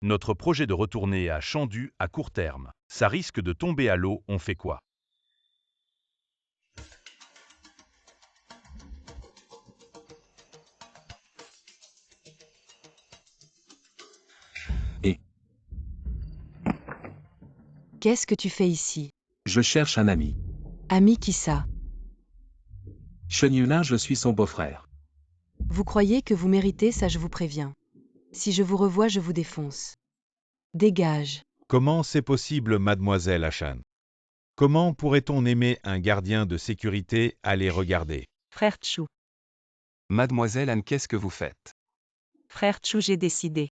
Notre projet de retourner à Chandu à court terme, ça risque de tomber à l'eau, on fait quoi? Qu'est-ce que tu fais ici? Je cherche un ami. Ami qui ça? Shen Yulin, je suis son beau-frère. Vous croyez que vous méritez ça, je vous préviens. Si je vous revois, je vous défonce. Dégage. Comment c'est possible, mademoiselle Achaen? Comment pourrait-on aimer un gardien de sécurité à les regarder? Frère Chou. Mademoiselle Anne, qu'est-ce que vous faites? Frère Chou, j'ai décidé.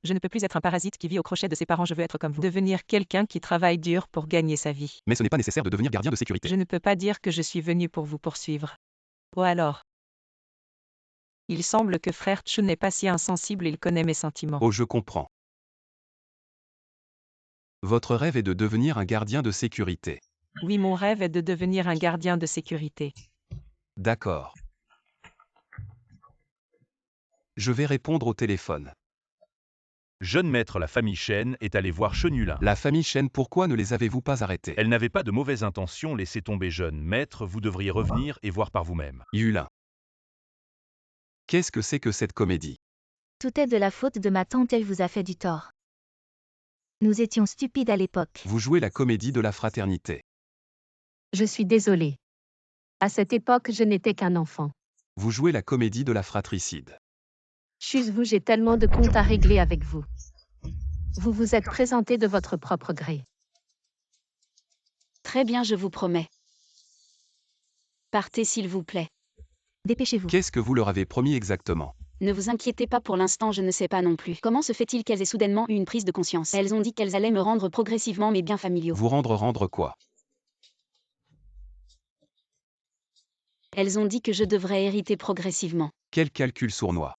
Je ne peux plus être un parasite qui vit au crochet de ses parents, je veux être comme vous. Devenir quelqu'un qui travaille dur pour gagner sa vie. Mais ce n'est pas nécessaire de devenir gardien de sécurité. Je ne peux pas dire que je suis venu pour vous poursuivre. Ou alors. Il semble que frère Chou n'est pas si insensible, il connaît mes sentiments. Oh, je comprends. Votre rêve est de devenir un gardien de sécurité. Oui, mon rêve est de devenir un gardien de sécurité. D'accord. Je vais répondre au téléphone. Jeune maître, la famille Chen est allée voir Chenulin. La famille Chen, pourquoi ne les avez-vous pas arrêtés? Elle n'avait pas de mauvaises intentions, laissez tomber jeune maître, vous devriez revenir et voir par vous-même. Yulin. Qu'est-ce que c'est que cette comédie? Tout est de la faute de ma tante, elle vous a fait du tort. Nous étions stupides à l'époque. Vous jouez la comédie de la fraternité. Je suis désolée. À cette époque, je n'étais qu'un enfant. Vous jouez la comédie de la fratricide. Chus-vous, j'ai tellement de comptes à régler avec vous. Vous vous êtes présenté de votre propre gré. Très bien, je vous promets. Partez s'il vous plaît. Dépêchez-vous. Qu'est-ce que vous leur avez promis exactement? Ne vous inquiétez pas, pour l'instant, je ne sais pas non plus. Comment se fait-il qu'elles aient soudainement eu une prise de conscience? Elles ont dit qu'elles allaient me rendre progressivement mes biens familiaux. Vous rendre quoi? Elles ont dit que je devrais hériter progressivement. Quel calcul sournois.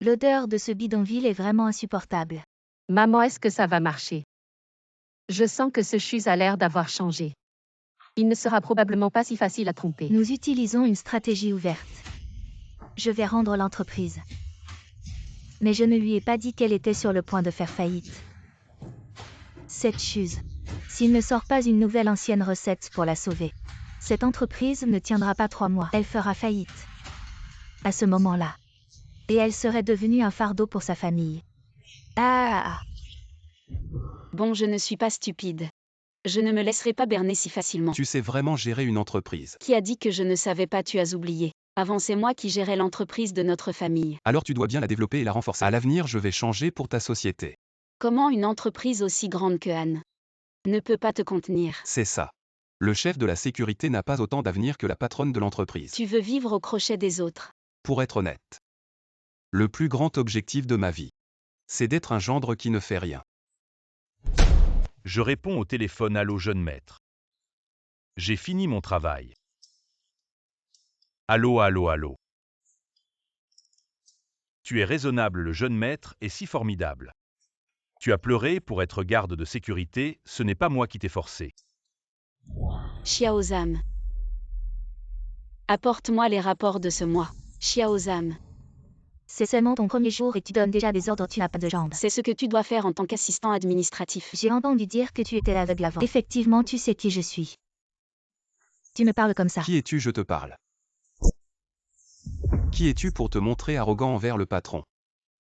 L'odeur de ce bidonville est vraiment insupportable. Maman, est-ce que ça va marcher? Je sens que ce Chus a l'air d'avoir changé. Il ne sera probablement pas si facile à tromper. Nous utilisons une stratégie ouverte. Je vais rendre l'entreprise. Mais je ne lui ai pas dit qu'elle était sur le point de faire faillite. Cette Chuse. S'il ne sort pas une nouvelle ancienne recette pour la sauver, cette entreprise ne tiendra pas 3 mois. Elle fera faillite. À ce moment-là. Et elle serait devenue un fardeau pour sa famille. Ah! Bon, je ne suis pas stupide. Je ne me laisserai pas berner si facilement. Tu sais vraiment gérer une entreprise. Qui a dit que je ne savais pas? Tu as oublié. Avant, c'est moi qui gérais l'entreprise de notre famille. Alors tu dois bien la développer et la renforcer. À l'avenir, je vais changer pour ta société. Comment une entreprise aussi grande que Anne ne peut pas te contenir? C'est ça. Le chef de la sécurité n'a pas autant d'avenir que la patronne de l'entreprise. Tu veux vivre au crochet des autres. Pour être honnête. Le plus grand objectif de ma vie, c'est d'être un gendre qui ne fait rien. Je réponds au téléphone. Allô, jeune maître. J'ai fini mon travail. Allô, allô, allô. Tu es raisonnable, le jeune maître est si formidable. Tu as pleuré pour être garde de sécurité, ce n'est pas moi qui t'ai forcé. Xiaozam. Apporte-moi les rapports de ce mois. Xiaozam. C'est seulement ton premier jour et tu donnes déjà des ordres, tu n'as pas de jambes. C'est ce que tu dois faire en tant qu'assistant administratif. J'ai entendu dire que tu étais l'aveugle avant. Effectivement, tu sais qui je suis. Tu me parles comme ça. Qui es-tu, je te parle? Qui es-tu pour te montrer arrogant envers le patron?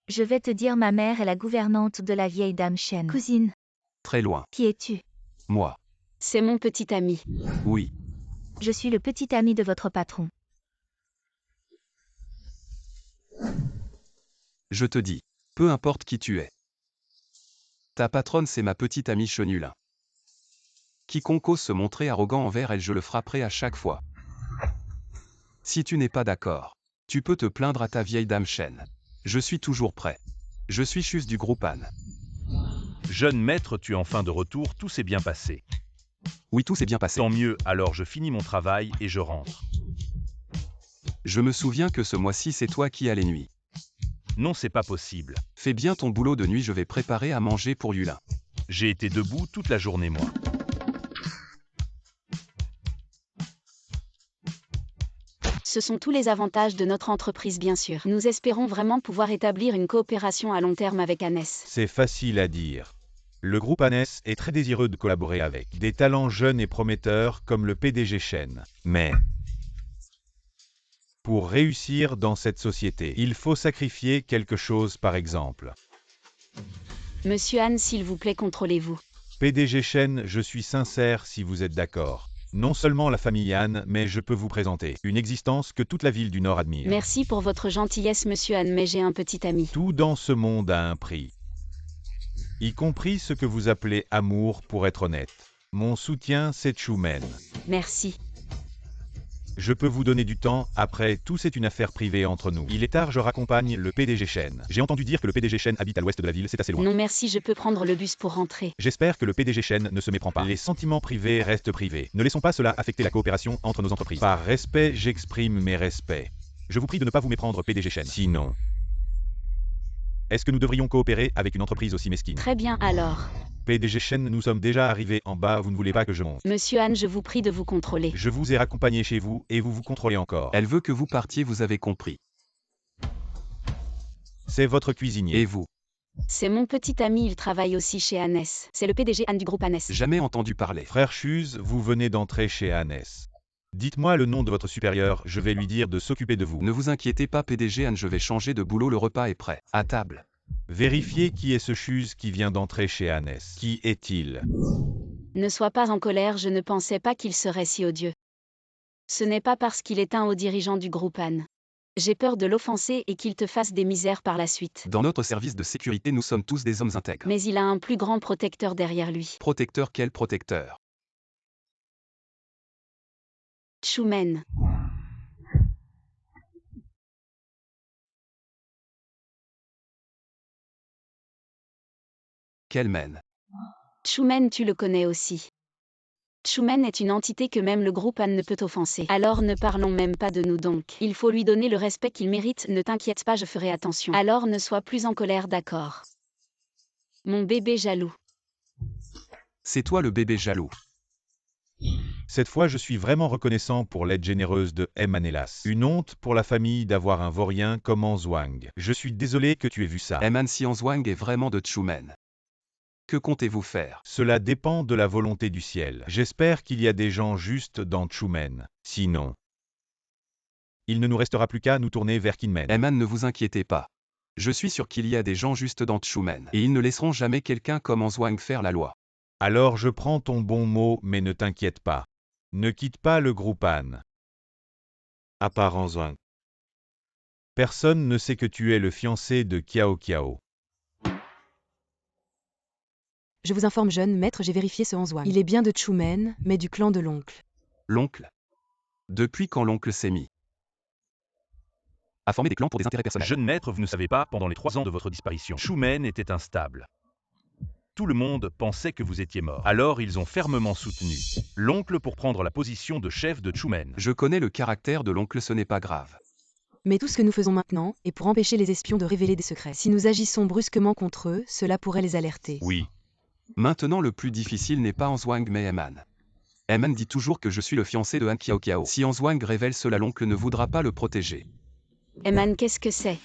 Je vais te dire, ma mère est la gouvernante de la vieille dame Chen. Cousine. Très loin. Qui es-tu? Moi. C'est mon petit ami. Oui. Je suis le petit ami de votre patron. Je te dis, peu importe qui tu es. Ta patronne, c'est ma petite amie Chenulin. Quiconque ose se montrer arrogant envers elle, je le frapperai à chaque fois. Si tu n'es pas d'accord, tu peux te plaindre à ta vieille dame Chen. Je suis toujours prêt. Je suis Chus du groupe Anne. Jeune maître, tu es enfin de retour, tout s'est bien passé. Oui, tout s'est bien passé. Tant mieux, alors je finis mon travail et je rentre. Je me souviens que ce mois-ci, c'est toi qui as les nuits. Non, c'est pas possible. Fais bien ton boulot de nuit, je vais préparer à manger pour Yulin. J'ai été debout toute la journée, moi. Ce sont tous les avantages de notre entreprise, bien sûr. Nous espérons vraiment pouvoir établir une coopération à long terme avec Annes. C'est facile à dire. Le groupe Annes est très désireux de collaborer avec des talents jeunes et prometteurs comme le PDG Chen. Mais pour réussir dans cette société, il faut sacrifier quelque chose, par exemple. Monsieur Anne, s'il vous plaît, contrôlez-vous. PDG Chen, je suis sincère si vous êtes d'accord. Non seulement la famille Anne, mais je peux vous présenter une existence que toute la ville du Nord admire. Merci pour votre gentillesse, monsieur Anne, mais j'ai un petit ami. Tout dans ce monde a un prix. Y compris ce que vous appelez amour, pour être honnête. Mon soutien, c'est Chumen. Merci. Je peux vous donner du temps, après tout c'est une affaire privée entre nous. Il est tard, je raccompagne le PDG Shen. J'ai entendu dire que le PDG Shen habite à l'ouest de la ville, c'est assez loin. Non merci, je peux prendre le bus pour rentrer. J'espère que le PDG Shen ne se méprend pas. Les sentiments privés restent privés. Ne laissons pas cela affecter la coopération entre nos entreprises. Par respect, j'exprime mes respects. Je vous prie de ne pas vous méprendre, PDG Shen. Sinon... Est-ce que nous devrions coopérer avec une entreprise aussi mesquine? Très bien alors. PDG Shen, nous sommes déjà arrivés en bas, vous ne voulez pas que je monte? Monsieur Han, je vous prie de vous contrôler. Je vous ai raccompagné chez vous, et vous vous contrôlez encore. Elle veut que vous partiez, vous avez compris. C'est votre cuisinier. Et vous? C'est mon petit ami, il travaille aussi chez Hannes. C'est le PDG Han du groupe Hannes. Jamais entendu parler. Frère Chuz, vous venez d'entrer chez Hannes. Dites-moi le nom de votre supérieur, je vais lui dire de s'occuper de vous. Ne vous inquiétez pas PDG Han, je vais changer de boulot, le repas est prêt. À table. Vérifiez qui est ce Chuz qui vient d'entrer chez Hannes. Qui est-il? Ne sois pas en colère, je ne pensais pas qu'il serait si odieux. Ce n'est pas parce qu'il est un haut dirigeant du groupe Han. J'ai peur de l'offenser et qu'il te fasse des misères par la suite. Dans notre service de sécurité, nous sommes tous des hommes intègres. Mais il a un plus grand protecteur derrière lui. Protecteur, quel protecteur? Chumen. Quel mène? Chumen, tu le connais aussi. Chumen est une entité que même le groupe Han ne peut offenser. Alors ne parlons même pas de nous donc. Il faut lui donner le respect qu'il mérite, ne t'inquiète pas, je ferai attention. Alors ne sois plus en colère, d'accord? Mon bébé jaloux. C'est toi le bébé jaloux. Cette fois, je suis vraiment reconnaissant pour l'aide généreuse de Manelas. Une honte pour la famille d'avoir un vaurien comme Anzwang. Je suis désolé que tu aies vu ça. Eman Xianzwang est vraiment de Chumen. Que comptez-vous faire? Cela dépend de la volonté du ciel. J'espère qu'il y a des gens justes dans Chumen. Sinon, il ne nous restera plus qu'à nous tourner vers Kinmen. Eman, ne vous inquiétez pas. Je suis sûr qu'il y a des gens justes dans Chumen. Et ils ne laisseront jamais quelqu'un comme Anzwang faire la loi. Alors je prends ton bon mot, mais ne t'inquiète pas. Ne quitte pas le groupe Han. À part Anzwang. Personne ne sait que tu es le fiancé de Kiao Kiao. Je vous informe, jeune maître, j'ai vérifié ce Anzwang. Il est bien de Chumen, mais du clan de l'oncle. L'oncle? Depuis quand l'oncle s'est mis à former des clans pour des intérêts personnels? Jeune maître, vous ne savez pas, pendant les 3 ans de votre disparition, Chumen était instable. Tout le monde pensait que vous étiez mort. Alors ils ont fermement soutenu l'oncle pour prendre la position de chef de Chumen. Je connais le caractère de l'oncle, ce n'est pas grave. Mais tout ce que nous faisons maintenant est pour empêcher les espions de révéler des secrets. Si nous agissons brusquement contre eux, cela pourrait les alerter. Oui. Maintenant, le plus difficile n'est pas Anzwang mais Eman. Eman dit toujours que je suis le fiancé de Han Kiao Kiao. Si Anzwang révèle cela, l'oncle ne voudra pas le protéger. Eman, qu'est-ce que c'est?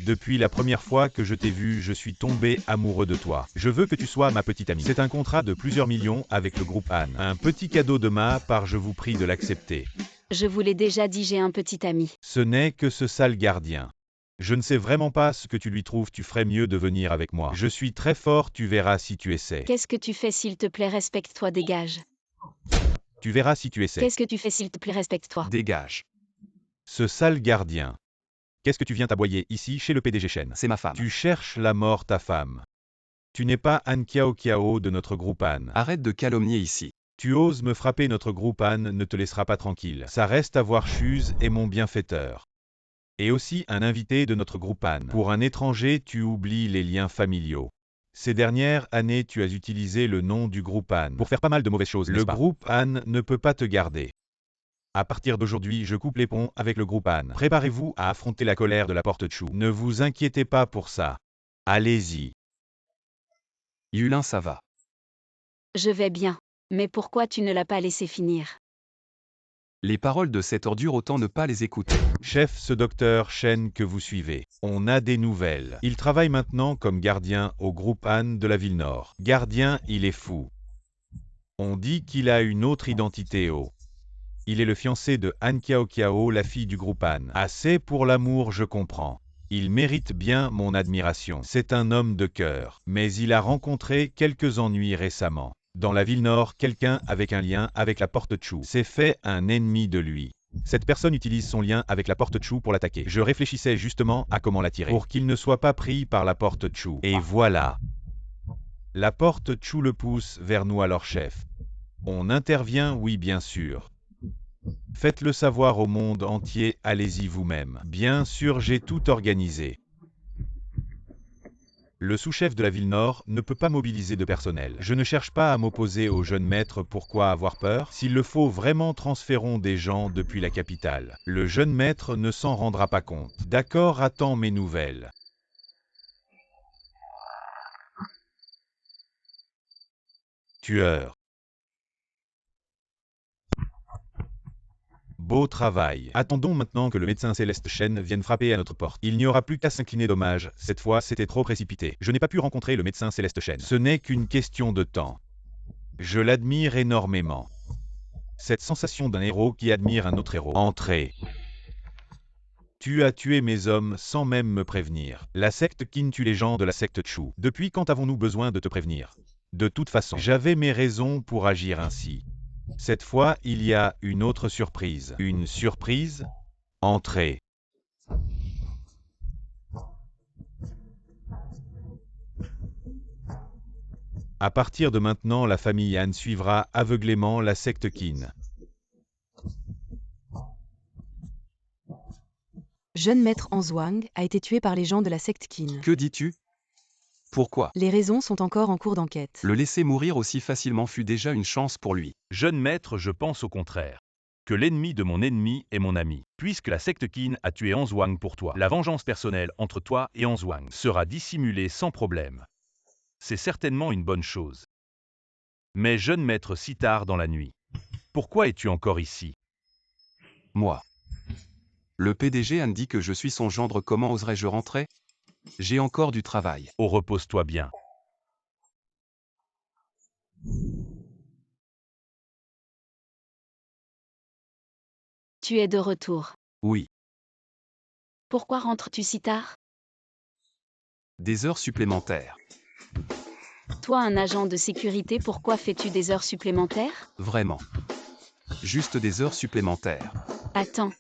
Depuis la première fois que je t'ai vu, je suis tombé amoureux de toi. Je veux que tu sois ma petite amie. C'est un contrat de plusieurs millions avec le groupe Han. Un petit cadeau de ma part, je vous prie de l'accepter. Je vous l'ai déjà dit, j'ai un petit ami. Ce n'est que ce sale gardien. Je ne sais vraiment pas ce que tu lui trouves, tu ferais mieux de venir avec moi. Je suis très fort, tu verras si tu essaies. Qu'est-ce que tu fais, s'il te plaît, respecte-toi, dégage. Tu verras si tu essaies. Qu'est-ce que tu fais, s'il te plaît, respecte-toi. Dégage. Ce sale gardien. Qu'est-ce que tu viens t'aboyer ici chez le PDG Shen? C'est ma femme. Tu cherches la mort, ta femme. Tu n'es pas Han Kiao Kiao de notre groupe Han. Arrête de calomnier ici. Tu oses me frapper, notre groupe Han ne te laissera pas tranquille. Ça reste à voir, Chuz est mon bienfaiteur. Et aussi un invité de notre groupe Han. Pour un étranger, tu oublies les liens familiaux. Ces dernières années, tu as utilisé le nom du groupe Han pour faire pas mal de mauvaises choses, n'est-ce pas? Le groupe Han ne peut pas te garder. À partir d'aujourd'hui, je coupe les ponts avec le groupe Han. Préparez-vous à affronter la colère de la porte Chu. Ne vous inquiétez pas pour ça. Allez-y. Yulin, ça va. Je vais bien. Mais pourquoi tu ne l'as pas laissé finir? Les paroles de cette ordure, autant ne pas les écouter. Chef, ce docteur Shen que vous suivez. On a des nouvelles. Il travaille maintenant comme gardien au groupe Han de la ville Nord. Gardien, il est fou. On dit qu'il a une autre identité Il est le fiancé de Han Kiao Kiao, la fille du groupe Han. Assez pour l'amour, je comprends. Il mérite bien mon admiration. C'est un homme de cœur. Mais il a rencontré quelques ennuis récemment. Dans la ville Nord, quelqu'un avec un lien avec la porte Chu s'est fait un ennemi de lui. Cette personne utilise son lien avec la porte Chu pour l'attaquer. Je réfléchissais justement à comment l'attirer pour qu'il ne soit pas pris par la porte Chu. Et voilà. La porte Chu le pousse vers nous, alors chef. On intervient, oui bien sûr. Faites-le savoir au monde entier, allez-y vous-même. Bien sûr, j'ai tout organisé. Le sous-chef de la ville nord ne peut pas mobiliser de personnel. Je ne cherche pas à m'opposer au jeune maître, pourquoi avoir peur? S'il le faut, vraiment transférons des gens depuis la capitale. Le jeune maître ne s'en rendra pas compte. D'accord, attends mes nouvelles. Tueur. Beau travail. Attendons maintenant que le médecin Céleste Chen vienne frapper à notre porte. Il n'y aura plus qu'à s'incliner, dommage. Cette fois, c'était trop précipité. Je n'ai pas pu rencontrer le médecin Céleste Chen. Ce n'est qu'une question de temps. Je l'admire énormément. Cette sensation d'un héros qui admire un autre héros. Entrez. Tu as tué mes hommes sans même me prévenir. La secte Qin tue les gens de la secte Chu. Depuis quand avons-nous besoin de te prévenir? De toute façon, j'avais mes raisons pour agir ainsi. Cette fois, il y a une autre surprise. Une surprise? Entrez. À partir de maintenant, la famille Han suivra aveuglément la secte Qin. Jeune maître Anzhuang a été tué par les gens de la secte Qin. Que dis-tu? Pourquoi? Les raisons sont encore en cours d'enquête. Le laisser mourir aussi facilement fut déjà une chance pour lui. Jeune maître, je pense au contraire. Que l'ennemi de mon ennemi est mon ami. Puisque la secte Qin a tué Anzhuang pour toi, la vengeance personnelle entre toi et Anzhuang sera dissimulée sans problème. C'est certainement une bonne chose. Mais jeune maître, si tard dans la nuit, pourquoi es-tu encore ici? Moi. Le PDG Han dit que je suis son gendre, comment oserais-je rentrer? J'ai encore du travail. Oh, repose-toi bien. Tu es de retour. Oui. Pourquoi rentres-tu si tard? Des heures supplémentaires. Toi, un agent de sécurité, pourquoi fais-tu des heures supplémentaires? Vraiment. Juste des heures supplémentaires. Attends.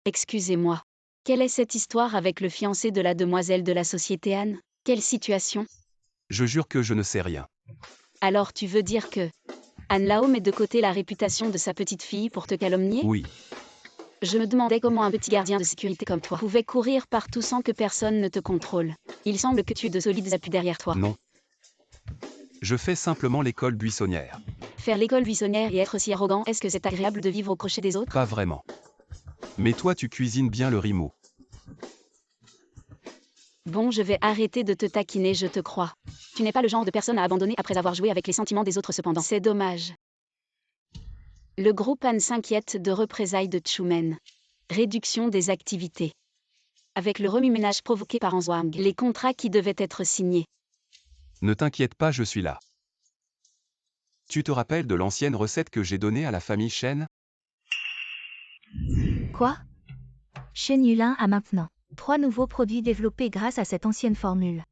Excusez-moi. Quelle est cette histoire avec le fiancé de la demoiselle de la société Han? Quelle situation? Je jure que je ne sais rien. Alors tu veux dire que Han Lao met de côté la réputation de sa petite fille pour te calomnier? Oui. Je me demandais comment un petit gardien de sécurité comme toi pouvait courir partout sans que personne ne te contrôle. Il semble que tu aies de solides appuis derrière toi. Non. Je fais simplement l'école buissonnière. Faire l'école buissonnière et être si arrogant, est-ce que c'est agréable de vivre au crochet des autres? Pas vraiment. Mais toi tu cuisines bien le riz mou. Bon, je vais arrêter de te taquiner, je te crois. Tu n'es pas le genre de personne à abandonner après avoir joué avec les sentiments des autres cependant. C'est dommage. Le groupe Han s'inquiète de représailles de Chumen. Réduction des activités. Avec le remue-ménage provoqué par Anzhuang, les contrats qui devaient être signés. Ne t'inquiète pas, je suis là. Tu te rappelles de l'ancienne recette que j'ai donnée à la famille Shen? Quoi? Shen Yulin a maintenant 3 nouveaux produits développés grâce à cette ancienne formule.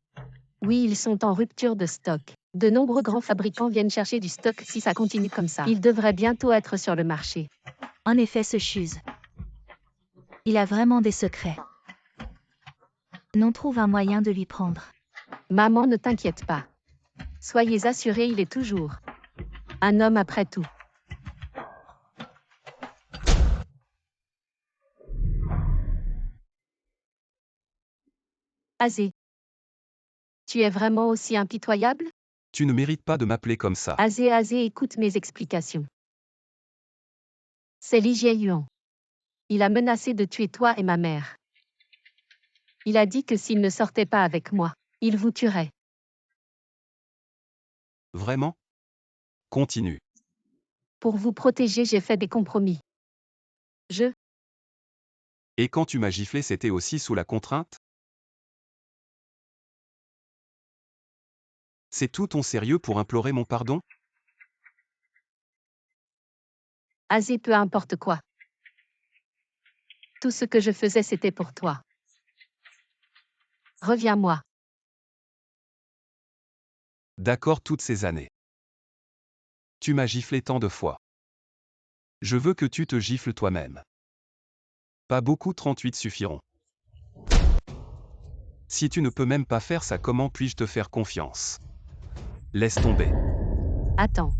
Oui, ils sont en rupture de stock. De nombreux grands fabricants viennent chercher du stock si ça continue comme ça. Ils devraient bientôt être sur le marché. En effet, ce Chuz. Il a vraiment des secrets. On trouve un moyen de lui prendre. Maman, ne t'inquiète pas. Soyez assurés, il est toujours un homme après tout. Azé. Tu es vraiment aussi impitoyable? Tu ne mérites pas de m'appeler comme ça. Azé, écoute mes explications. C'est Li Jieyuan. Il a menacé de tuer toi et ma mère. Il a dit que s'il ne sortait pas avec moi, il vous tuerait. Vraiment? Continue. Pour vous protéger, j'ai fait des compromis. Et quand tu m'as giflé, c'était aussi sous la contrainte? C'est tout ton sérieux pour implorer mon pardon? Azé, peu importe quoi. Tout ce que je faisais, c'était pour toi. Reviens-moi. D'accord, toutes ces années. Tu m'as giflé tant de fois. Je veux que tu te gifles toi-même. Pas beaucoup, 38 suffiront. Si tu ne peux même pas faire ça, comment puis-je te faire confiance? Laisse tomber. Attends.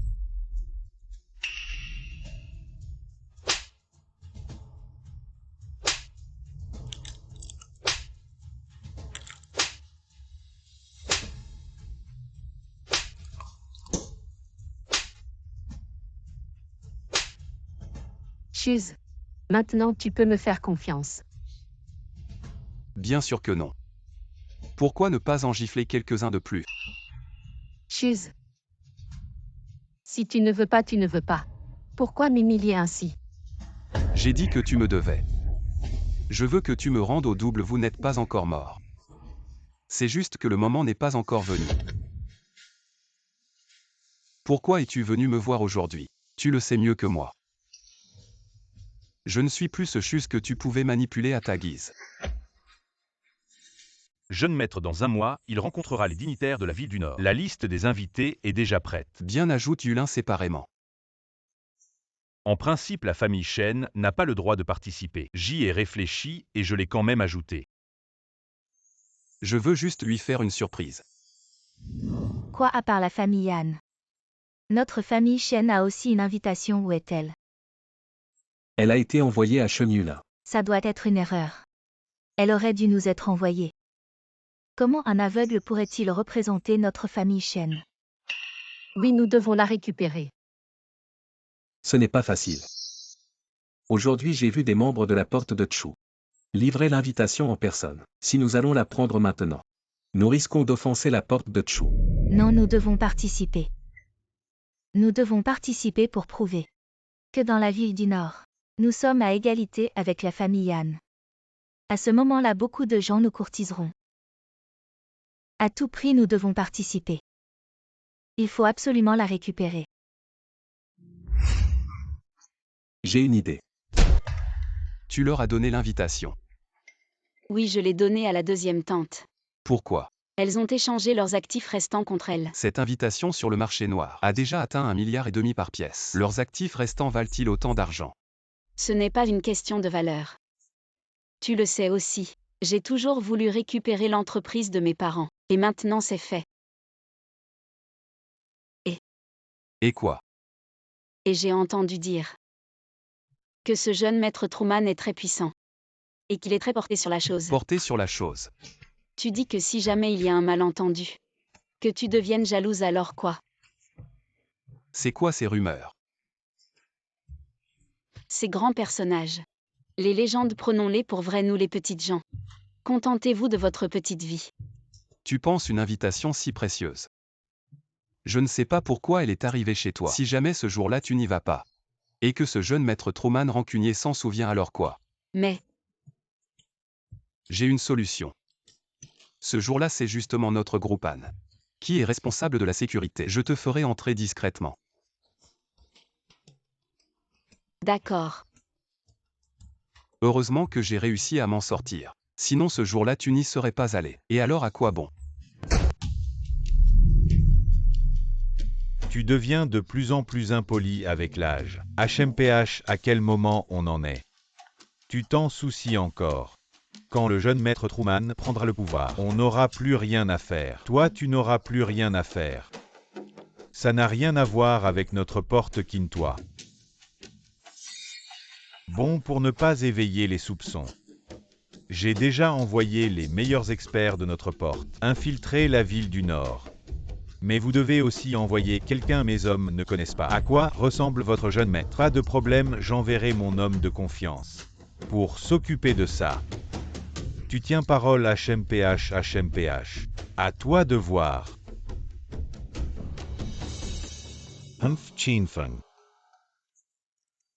Chuz. Maintenant tu peux me faire confiance. Bien sûr que non. Pourquoi ne pas en gifler quelques-uns de plus? Chuz. Si tu ne veux pas, tu ne veux pas. Pourquoi m'humilier ainsi? J'ai dit que tu me devais. Je veux que tu me rendes au double, vous n'êtes pas encore mort. C'est juste que le moment n'est pas encore venu. Pourquoi es-tu venu me voir aujourd'hui? Tu le sais mieux que moi. Je ne suis plus ce Chuz que tu pouvais manipuler à ta guise. Jeune maître, dans un mois, il rencontrera les dignitaires de la ville du Nord. La liste des invités est déjà prête. Bien, ajoute Yulin séparément. En principe, la famille Shen n'a pas le droit de participer. J'y ai réfléchi et je l'ai quand même ajouté. Je veux juste lui faire une surprise. Quoi à part la famille Yan? Notre famille Shen a aussi une invitation, où est-elle? Elle a été envoyée à Shen Yulin. Ça doit être une erreur. Elle aurait dû nous être envoyée. Comment un aveugle pourrait-il représenter notre famille Shen? Oui, nous devons la récupérer. Ce n'est pas facile. Aujourd'hui j'ai vu des membres de la porte de Chu livrer l'invitation en personne. Si nous allons la prendre maintenant, nous risquons d'offenser la porte de Chu. Non, nous devons participer. Nous devons participer pour prouver que dans la ville du Nord, nous sommes à égalité avec la famille Yan. À ce moment-là, beaucoup de gens nous courtiseront. À tout prix, nous devons participer. Il faut absolument la récupérer. J'ai une idée. Tu leur as donné l'invitation. Oui, je l'ai donnée à la deuxième tante. Pourquoi? Elles ont échangé leurs actifs restants contre elle. Cette invitation sur le marché noir a déjà atteint 1,5 milliard par pièce. Leurs actifs restants valent-ils autant d'argent? Ce n'est pas une question de valeur. Tu le sais aussi, j'ai toujours voulu récupérer l'entreprise de mes parents, et maintenant c'est fait. Et quoi? Et j'ai entendu dire que ce jeune maître Truman est très puissant. Et qu'il est très porté sur la chose. Porté sur la chose. Tu dis que si jamais il y a un malentendu, que tu deviennes jalouse, alors quoi? C'est quoi ces rumeurs? Ces grands personnages. Les légendes, prenons-les pour vraies, nous les petites gens. Contentez-vous de votre petite vie. Tu penses une invitation si précieuse? Je ne sais pas pourquoi elle est arrivée chez toi. Si jamais ce jour-là tu n'y vas pas, et que ce jeune maître Truman rancunier s'en souvient, alors quoi? Mais, j'ai une solution. Ce jour-là, c'est justement notre groupe Anne qui est responsable de la sécurité. Je te ferai entrer discrètement. d'accord. Heureusement que j'ai réussi à m'en sortir. Sinon ce jour-là tu n'y serais pas allé. Et alors à quoi bon? Tu deviens de plus en plus impoli avec l'âge. HMPH, à quel moment on en est? Tu t'en soucies encore. Quand le jeune maître Truman prendra le pouvoir, on n'aura plus rien à faire. Toi, tu n'auras plus rien à faire. Ça n'a rien à voir avec notre porte Kintoa. Bon, pour ne pas éveiller les soupçons, j'ai déjà envoyé les meilleurs experts de notre porte infiltrer la ville du Nord. Mais vous devez aussi envoyer quelqu'un. Mes hommes ne connaissent pas à quoi ressemble votre jeune maître. Pas de problème, j'enverrai mon homme de confiance pour s'occuper de ça. Tu tiens parole, HMPH, HMPH. À toi de voir. Humph Chinfeng.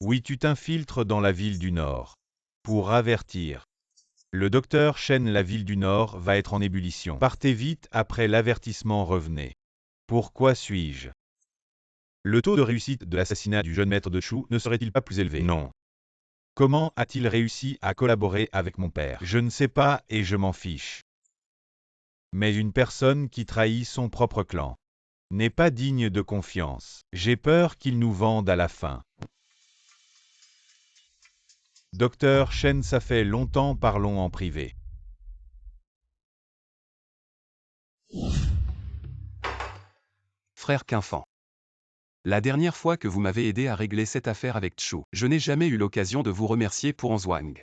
Oui, tu t'infiltres dans la ville du Nord. Pour avertir. Le docteur Shen, la ville du Nord va être en ébullition. Partez vite, après l'avertissement revenez. Pourquoi suis-je? Le taux de réussite de l'assassinat du jeune maître de Chu ne serait-il pas plus élevé? Non. Comment a-t-il réussi à collaborer avec mon père? Je ne sais pas et je m'en fiche. Mais une personne qui trahit son propre clan n'est pas digne de confiance. J'ai peur qu'il nous vende à la fin. Docteur Shen, ça fait longtemps, parlons en privé. Frère Quinfan. La dernière fois que vous m'avez aidé à régler cette affaire avec Chu, je n'ai jamais eu l'occasion de vous remercier pour Anzwang.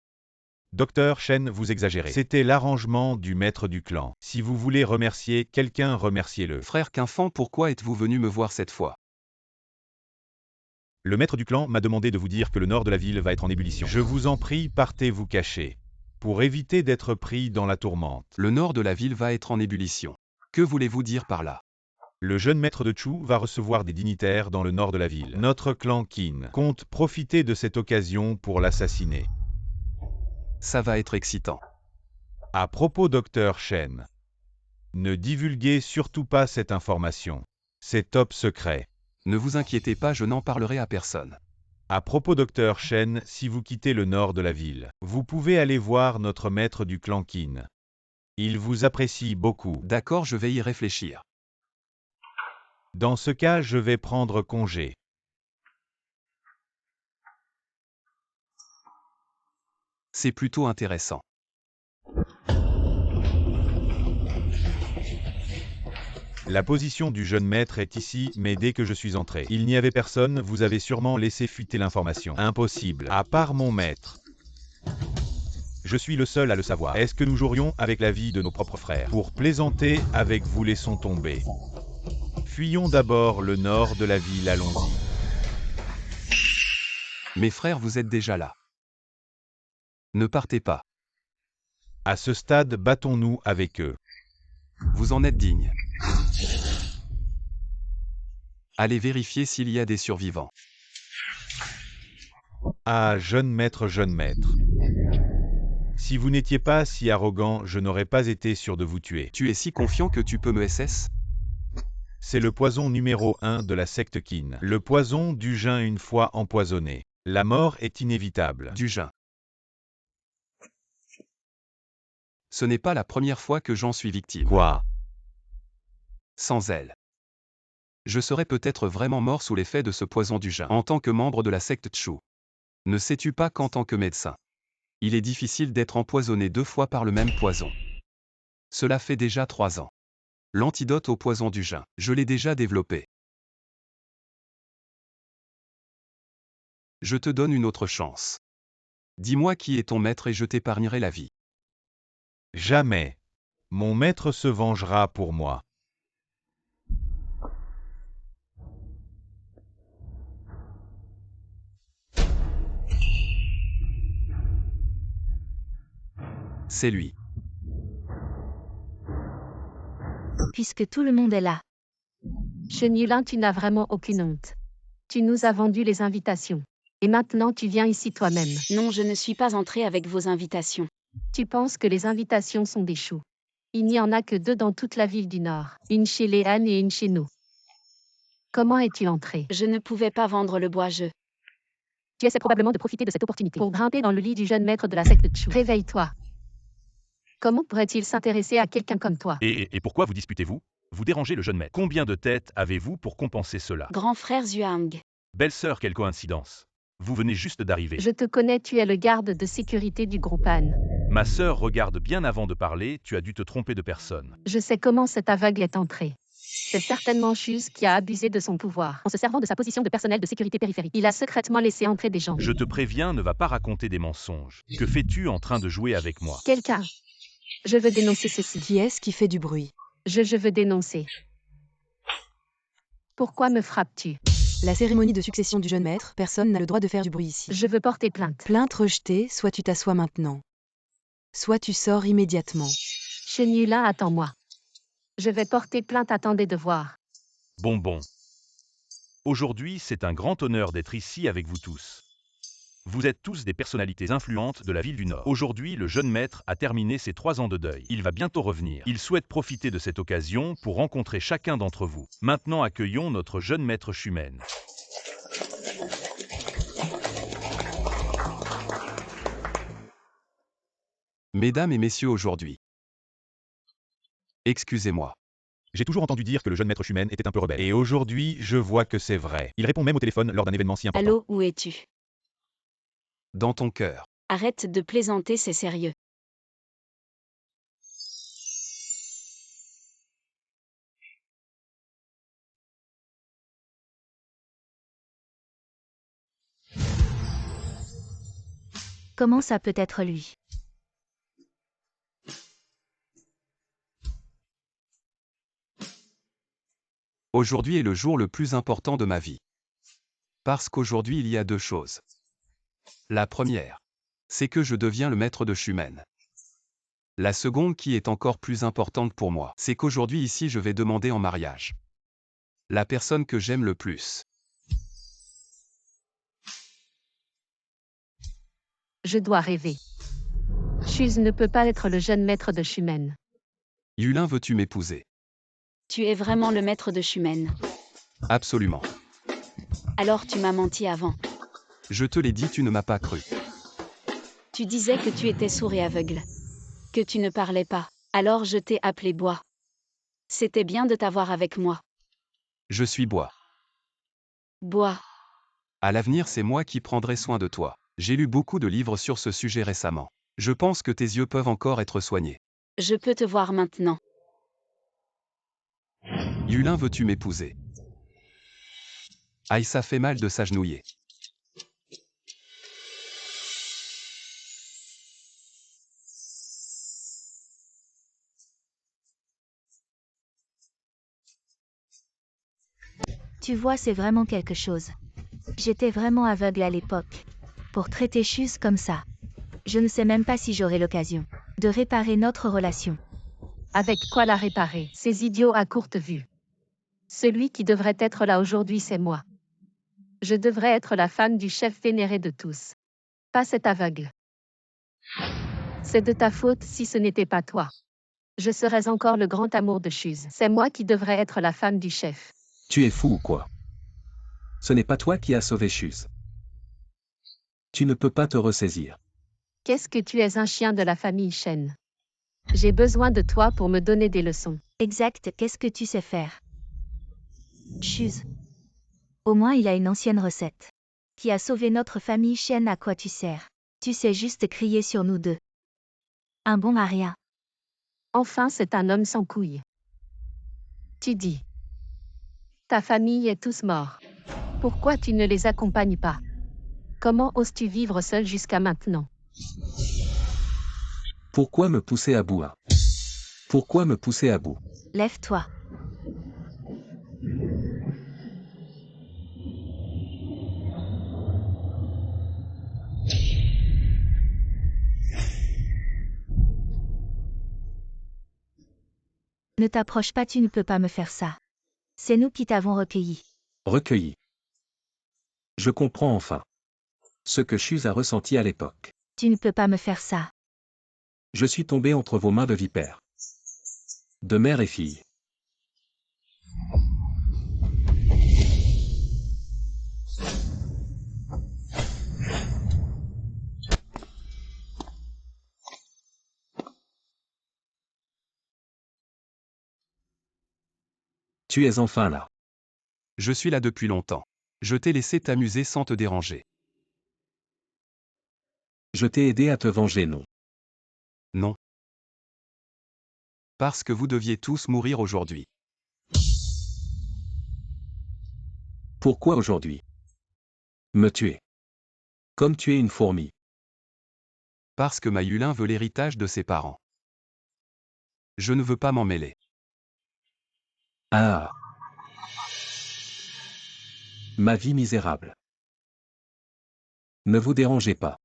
Docteur Shen, vous exagérez. C'était l'arrangement du maître du clan. Si vous voulez remercier quelqu'un, remerciez-le. Frère Quinfan, pourquoi êtes-vous venu me voir cette fois? Le maître du clan m'a demandé de vous dire que le nord de la ville va être en ébullition. Je vous en prie, partez vous cacher. Pour éviter d'être pris dans la tourmente. Le nord de la ville va être en ébullition. Que voulez-vous dire par là? Le jeune maître de Chu va recevoir des dignitaires dans le nord de la ville. Notre clan Qin compte profiter de cette occasion pour l'assassiner. Ça va être excitant. À propos, docteur Shen, ne divulguez surtout pas cette information. C'est top secret. Ne vous inquiétez pas, je n'en parlerai à personne. À propos, docteur Shen, si vous quittez le nord de la ville, vous pouvez aller voir notre maître du clan Qin. Il vous apprécie beaucoup. D'accord, je vais y réfléchir. Dans ce cas, je vais prendre congé. C'est plutôt intéressant. La position du jeune maître est ici, mais dès que je suis entré, il n'y avait personne, vous avez sûrement laissé fuiter l'information. Impossible, à part mon maître. Je suis le seul à le savoir. Est-ce que nous jouerions avec la vie de nos propres frères? Pour plaisanter avec vous, laissons tomber. Fuyons d'abord le nord de la ville, allons-y. Mes frères, vous êtes déjà là. Ne partez pas. À ce stade, battons-nous avec eux. Vous en êtes digne. Allez vérifier s'il y a des survivants. Ah, jeune maître, jeune maître. Si vous n'étiez pas si arrogant, je n'aurais pas été sûr de vous tuer. Tu es si confiant que tu peux me SS? C'est le poison numéro 1 de la secte Qin. Le poison du Jin une fois empoisonné. La mort est inévitable. Du Jin. Ce n'est pas la première fois que j'en suis victime. Quoi? Sans elle. Je serais peut-être vraiment mort sous l'effet de ce poison du Jin. En tant que membre de la secte Chu. Ne sais-tu pas qu'en tant que médecin, il est difficile d'être empoisonné 2 fois par le même poison. Cela fait déjà 3 ans. L'antidote au poison du Jin, je l'ai déjà développé. Je te donne une autre chance. Dis-moi qui est ton maître et je t'épargnerai la vie. Jamais. Mon maître se vengera pour moi. C'est lui. Puisque tout le monde est là. Chenulin, tu n'as vraiment aucune honte. Tu nous as vendu les invitations. Et maintenant tu viens ici toi-même. Non, je ne suis pas entrée avec vos invitations. Tu penses que les invitations sont des choux. Il n'y en a que 2 dans toute la ville du Nord. Une chez Léane et une chez nous. Comment es-tu entré? Je ne pouvais pas vendre le bois-jeu. Tu essaies probablement de profiter de cette opportunité pour grimper dans le lit du jeune maître de la secte Chu. Réveille-toi. Comment pourrait-il s'intéresser à quelqu'un comme toi? Et pourquoi vous disputez-vous? Vous dérangez le jeune maître. Combien de têtes avez-vous pour compenser cela? Grand frère Zhuang. Belle-sœur, quelle coïncidence. Vous venez juste d'arriver. Je te connais, tu es le garde de sécurité du groupe Anne. Ma sœur regarde bien avant de parler, tu as dû te tromper de personne. Je sais comment cet aveugle est entré. C'est certainement Chuz qui a abusé de son pouvoir. En se servant de sa position de personnel de sécurité périphérique, il a secrètement laissé entrer des gens. Je te préviens, ne va pas raconter des mensonges. Que fais-tu en train de jouer avec moi? Quelqu'un. Je veux dénoncer ceci. Qui est-ce qui fait du bruit? Je veux dénoncer. Pourquoi me frappes-tu? La cérémonie de succession du jeune maître, personne n'a le droit de faire du bruit ici. Je veux porter plainte. Plainte rejetée, soit tu t'assois maintenant. Soit tu sors immédiatement. Chenulin, attends-moi. Je vais porter plainte, attendez de voir. Bon. Aujourd'hui, c'est un grand honneur d'être ici avec vous tous. Vous êtes tous des personnalités influentes de la ville du Nord. Aujourd'hui, le jeune maître a terminé ses 3 ans de deuil. Il va bientôt revenir. Il souhaite profiter de cette occasion pour rencontrer chacun d'entre vous. Maintenant, accueillons notre jeune maître Shumen. Mesdames et messieurs, aujourd'hui. Excusez-moi. J'ai toujours entendu dire que le jeune maître Shumen était un peu rebelle. Et aujourd'hui, je vois que c'est vrai. Il répond même au téléphone lors d'un événement si important. Allô, où es-tu? Dans ton cœur. Arrête de plaisanter, c'est sérieux. Comment ça peut être lui? Aujourd'hui est le jour le plus important de ma vie. Parce qu'aujourd'hui il y a deux choses. La première, c'est que je deviens le maître de Shumen. La seconde qui est encore plus importante pour moi, c'est qu'aujourd'hui ici je vais demander en mariage la personne que j'aime le plus. Je dois rêver. Shuz ne peut pas être le jeune maître de Shumen. Yulin, veux-tu m'épouser? Tu es vraiment le maître de Shumen. Absolument. Alors tu m'as menti avant. Je te l'ai dit, tu ne m'as pas cru. Tu disais que tu étais sourd et aveugle. Que tu ne parlais pas. Alors je t'ai appelé Bois. C'était bien de t'avoir avec moi. Je suis Bois. Bois. À l'avenir, c'est moi qui prendrai soin de toi. J'ai lu beaucoup de livres sur ce sujet récemment. Je pense que tes yeux peuvent encore être soignés. Je peux te voir maintenant. Yulin, veux-tu m'épouser? Aïe, ça fait mal de s'agenouiller. Tu vois, c'est vraiment quelque chose. J'étais vraiment aveugle à l'époque. Pour traiter Shuz comme ça. Je ne sais même pas si j'aurai l'occasion de réparer notre relation. Avec quoi la réparer? Ces idiots à courte vue. Celui qui devrait être là aujourd'hui, c'est moi. Je devrais être la femme du chef vénéré de tous. Pas cet aveugle. C'est de ta faute si ce n'était pas toi. Je serais encore le grand amour de Shuz. C'est moi qui devrais être la femme du chef. Tu es fou ou quoi? Ce n'est pas toi qui as sauvé Shuz. Tu ne peux pas te ressaisir. Qu'est-ce que tu es un chien de la famille Shen? J'ai besoin de toi pour me donner des leçons. Exact, qu'est-ce que tu sais faire? Shuz. Au moins il a une ancienne recette. Qui a sauvé notre famille Shen, à quoi tu sers? Tu sais juste crier sur nous deux. Un bon à rien. Enfin, c'est un homme sans couilles. Tu dis. Ta famille est tous morts. Pourquoi tu ne les accompagnes pas? Comment oses-tu vivre seul jusqu'à maintenant? Pourquoi me pousser à bout? Pourquoi me pousser à bout? Lève-toi. Ne t'approche pas, tu ne peux pas me faire ça. C'est nous qui t'avons recueilli. Recueilli. Je comprends enfin. Ce que Shuz a ressenti à l'époque. Tu ne peux pas me faire ça. Je suis tombé entre vos mains de vipère. De mère et fille. Tu es enfin là. Je suis là depuis longtemps. Je t'ai laissé t'amuser sans te déranger. Je t'ai aidé à te venger, non? Non. Parce que vous deviez tous mourir aujourd'hui. Pourquoi aujourd'hui? Me tuer. Comme tu es une fourmi. Parce que ma Yulin veut l'héritage de ses parents. Je ne veux pas m'en mêler. Ah. Ma vie misérable. Ne vous dérangez pas.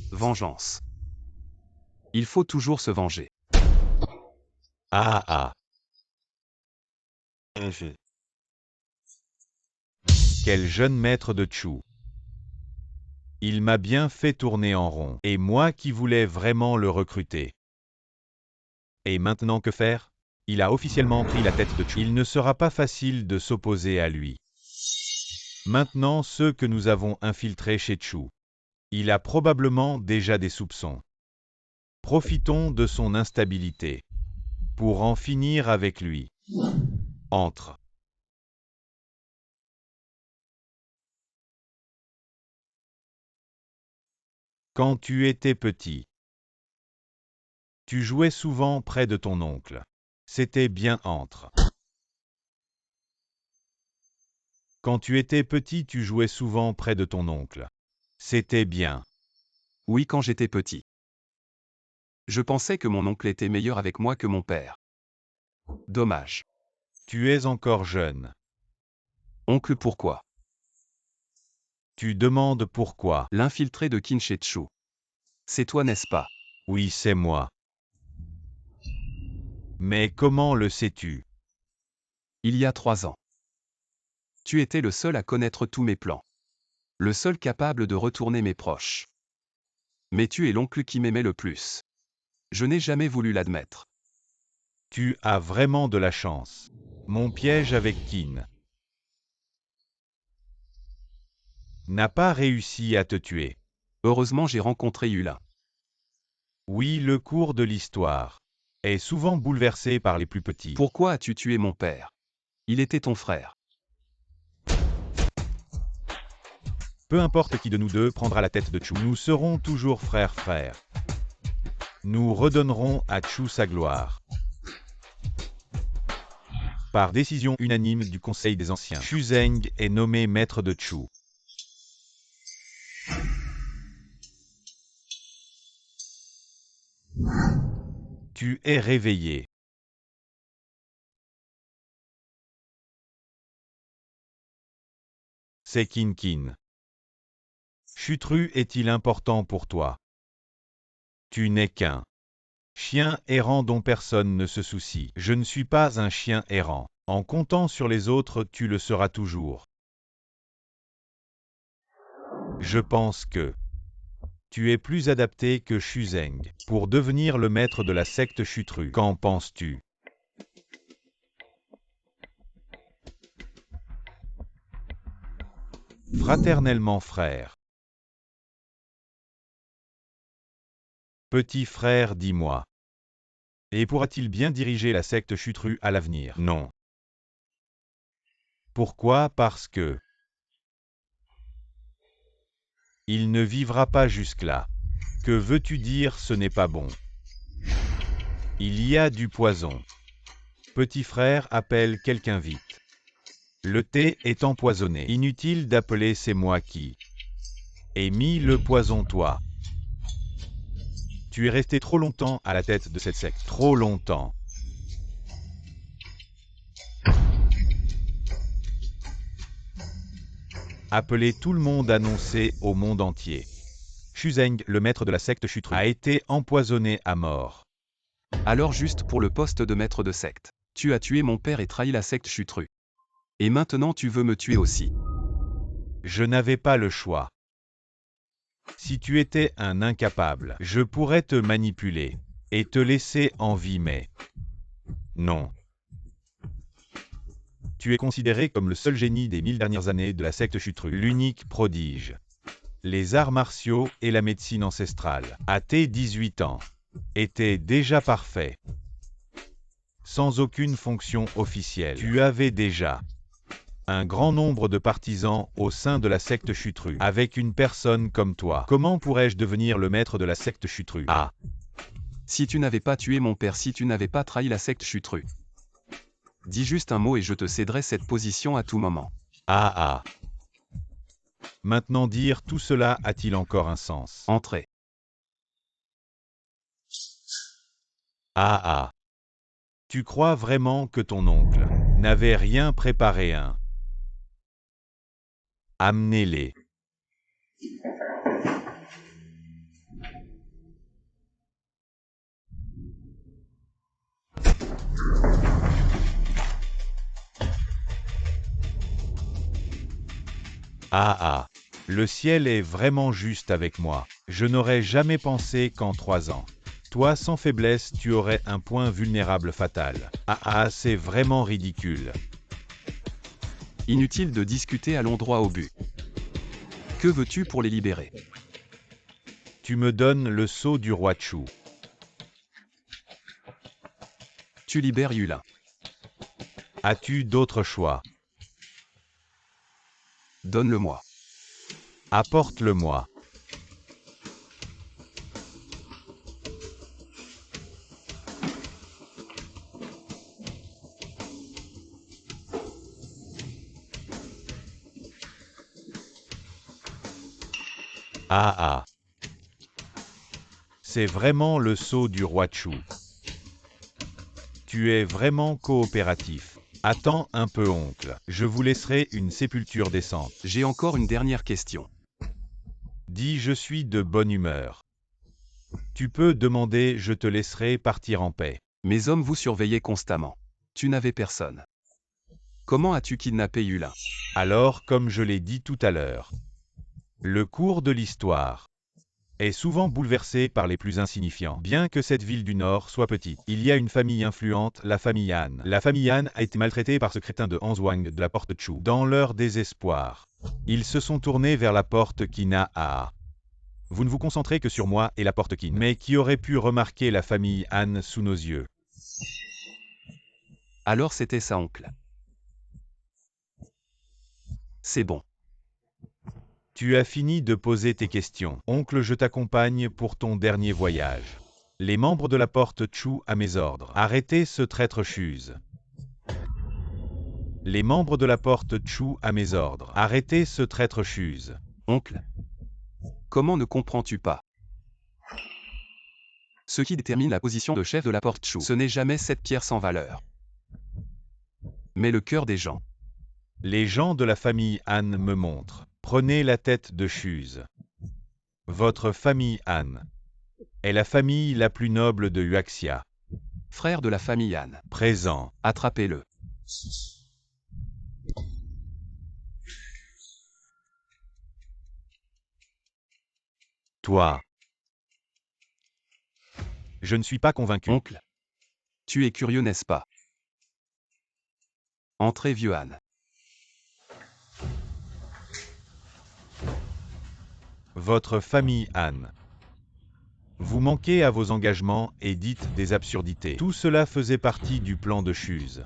Vengeance. Il faut toujours se venger. Ah ah. Quel jeune maître de Chu. Il m'a bien fait tourner en rond, et moi qui voulais vraiment le recruter. Et maintenant que faire? Il a officiellement pris la tête de Chu. Il ne sera pas facile de s'opposer à lui. Maintenant, ceux que nous avons infiltrés chez Chu. Il a probablement déjà des soupçons. Profitons de son instabilité. Pour en finir avec lui. Entre. Quand tu étais petit. Tu jouais souvent près de ton oncle. C'était bien entre. Quand tu étais petit, tu jouais souvent près de ton oncle. C'était bien. Oui, quand j'étais petit. Je pensais que mon oncle était meilleur avec moi que mon père. Dommage. Tu es encore jeune. Oncle, pourquoi? Tu demandes pourquoi. L'infiltré de Kinchetchu. C'est toi, n'est-ce pas? Oui, c'est moi. Mais comment le sais-tu? Il y a 3 ans. Tu étais le seul à connaître tous mes plans. Le seul capable de retourner mes proches. Mais tu es l'oncle qui m'aimait le plus. Je n'ai jamais voulu l'admettre. Tu as vraiment de la chance. Mon piège avec Kin n'a pas réussi à te tuer. Heureusement, j'ai rencontré Yulin. Oui, le cours de l'histoire est souvent bouleversé par les plus petits. Pourquoi as-tu tué mon père? Il était ton frère. Peu importe qui de nous deux prendra la tête de Chu, nous serons toujours frères. Nous redonnerons à Chu sa gloire. Par décision unanime du Conseil des Anciens, Xu Zeng est nommé maître de Chu. Tu es réveillé. C'est Kin. Chutru est-il important pour toi? Tu n'es qu'un chien errant dont personne ne se soucie. Je ne suis pas un chien errant. En comptant sur les autres, tu le seras toujours. Je pense que tu es plus adapté que Xu Zeng pour devenir le maître de la secte Chutru. Qu'en penses-tu? Fraternellement frère. Petit frère, dis-moi. Et pourra-t-il bien diriger la secte Chutru à l'avenir? Non. Pourquoi? Parce que il ne vivra pas jusque-là. Que veux-tu dire ce n'est pas bon? Il y a du poison. Petit frère, appelle quelqu'un vite. Le thé est empoisonné. Inutile d'appeler, c'est moi qui ai mis le poison, toi. Tu es resté trop longtemps à la tête de cette secte. Trop longtemps. Appelez tout le monde, annoncer au monde entier. Xu Zeng, le maître de la secte Chutru, a été empoisonné à mort. Alors juste pour le poste de maître de secte. Tu as tué mon père et trahi la secte Chutru. Et maintenant tu veux me tuer aussi. Je n'avais pas le choix. Si tu étais un incapable, je pourrais te manipuler et te laisser en vie, mais non. Tu es considéré comme le seul génie des 1000 dernières années de la secte Chutru, l'unique prodige. Les arts martiaux et la médecine ancestrale, à tes 18 ans, étaient déjà parfaits. Sans aucune fonction officielle, tu avais déjà un grand nombre de partisans au sein de la secte Chutru. Avec une personne comme toi, comment pourrais-je devenir le maître de la secte Chutru? Ah! Si tu n'avais pas tué mon père, si tu n'avais pas trahi la secte Chutru. Dis juste un mot et je te céderai cette position à tout moment. Ah! Maintenant dire tout cela a-t-il encore un sens? Entrez. Ah! Tu crois vraiment que ton oncle n'avait rien préparé? Amenez-les. Ah! Le ciel est vraiment juste avec moi. Je n'aurais jamais pensé qu'en 3 ans, toi sans faiblesse, tu aurais un point vulnérable fatal. Ah, c'est vraiment ridicule. Inutile de discuter, allons droit au but. Que veux-tu pour les libérer? Tu me donnes le sceau du roi Chu. Tu libères Yulin. As-tu d'autres choix? Donne-le-moi. Apporte-le-moi. Ah ah. C'est vraiment le sceau du roi Chu. Tu es vraiment coopératif. Attends un peu, oncle. Je vous laisserai une sépulture décente. J'ai encore une dernière question. Dis, je suis de bonne humeur. Tu peux demander, je te laisserai partir en paix. Mes hommes vous surveillaient constamment. Tu n'avais personne. Comment as-tu kidnappé Yulin? Alors, comme je l'ai dit tout à l'heure, le cours de l'histoire est souvent bouleversé par les plus insignifiants. Bien que cette ville du Nord soit petite, il y a une famille influente, la famille Han. La famille Han a été maltraitée par ce crétin de Hanzhuang de la porte Chu. Dans leur désespoir, ils se sont tournés vers la porte Qin. Vous ne vous concentrez que sur moi et la porte Qin. Mais qui aurait pu remarquer la famille Han sous nos yeux? Alors c'était ça, oncle. C'est bon. Tu as fini de poser tes questions. Oncle, je t'accompagne pour ton dernier voyage. Les membres de la porte Chu à mes ordres. Arrêtez ce traître Chuse. Les membres de la porte Chu à mes ordres. Arrêtez ce traître Chuse. Oncle, comment ne comprends-tu pas? Ce qui détermine la position de chef de la porte Chu, ce n'est jamais cette pierre sans valeur, mais le cœur des gens. Les gens de la famille Han me montrent. Prenez la tête de Chuse. Votre famille Han est la famille la plus noble de Huaxia. Frère de la famille Han. Présent. Attrapez-le. Toi. Je ne suis pas convaincu. Oncle, tu es curieux, n'est-ce pas? Entrez, vieux Han. Votre famille Han. Vous manquez à vos engagements et dites des absurdités. Tout cela faisait partie du plan de Chuse.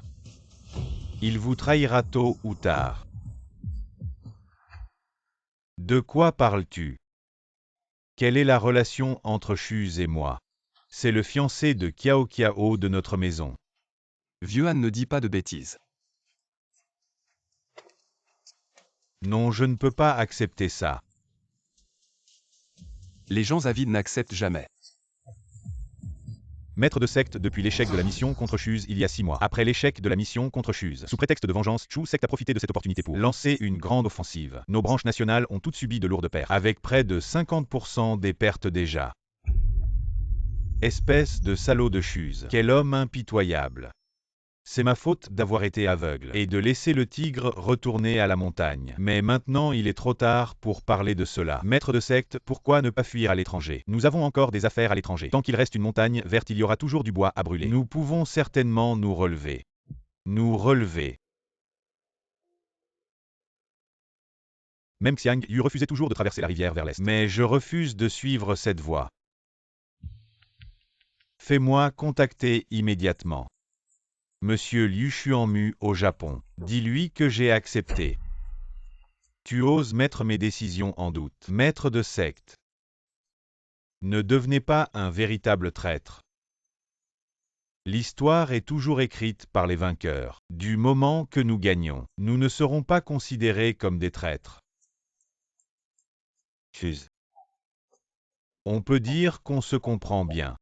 Il vous trahira tôt ou tard. De quoi parles-tu? Quelle est la relation entre Chuse et moi? C'est le fiancé de Kiao Kiao de notre maison. Vieux Han ne dit pas de bêtises. Non, je ne peux pas accepter ça. Les gens avides n'acceptent jamais. Maître de secte depuis l'échec de la mission contre Chuse il y a 6 mois. Après l'échec de la mission contre Chuse, sous prétexte de vengeance, Chu secte a profité de cette opportunité pour lancer une grande offensive. Nos branches nationales ont toutes subi de lourdes pertes, avec près de 50% des pertes déjà. Espèce de salaud de Chuse. Quel homme impitoyable. C'est ma faute d'avoir été aveugle et de laisser le tigre retourner à la montagne. Mais maintenant il est trop tard pour parler de cela. Maître de secte, pourquoi ne pas fuir à l'étranger? Nous avons encore des affaires à l'étranger. Tant qu'il reste une montagne verte, il y aura toujours du bois à brûler. Nous pouvons certainement nous relever. Nous relever. Même Xiang Yu refusait toujours de traverser la rivière vers l'est. Mais je refuse de suivre cette voie. Fais-moi contacter immédiatement Monsieur Liu Xuanmu au Japon. Dis-lui que j'ai accepté. Tu oses mettre mes décisions en doute. Maître de secte. Ne devenez pas un véritable traître. L'histoire est toujours écrite par les vainqueurs. Du moment que nous gagnons, nous ne serons pas considérés comme des traîtres. Chuse. On peut dire qu'on se comprend bien.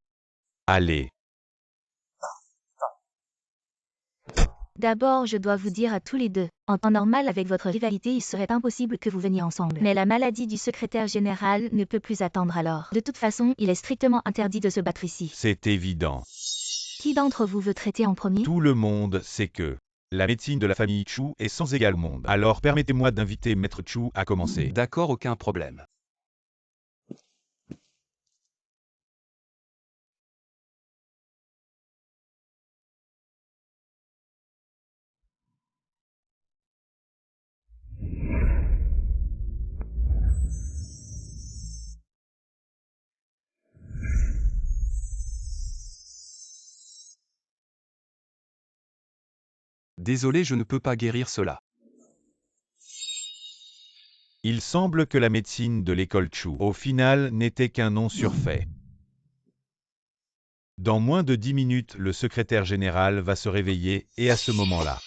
Allez. D'abord, je dois vous dire à tous les deux, en temps normal avec votre rivalité, il serait impossible que vous veniez ensemble. Mais la maladie du secrétaire général ne peut plus attendre alors. De toute façon, il est strictement interdit de se battre ici. C'est évident. Qui d'entre vous veut traiter en premier? Tout le monde sait que la médecine de la famille Chu est sans égal au monde. Alors permettez-moi d'inviter Maître Chu à commencer. D'accord, aucun problème. Désolé, je ne peux pas guérir cela. Il semble que la médecine de l'école Chu, au final, n'était qu'un nom surfait. Dans moins de 10 minutes, le secrétaire général va se réveiller, et à ce moment-là,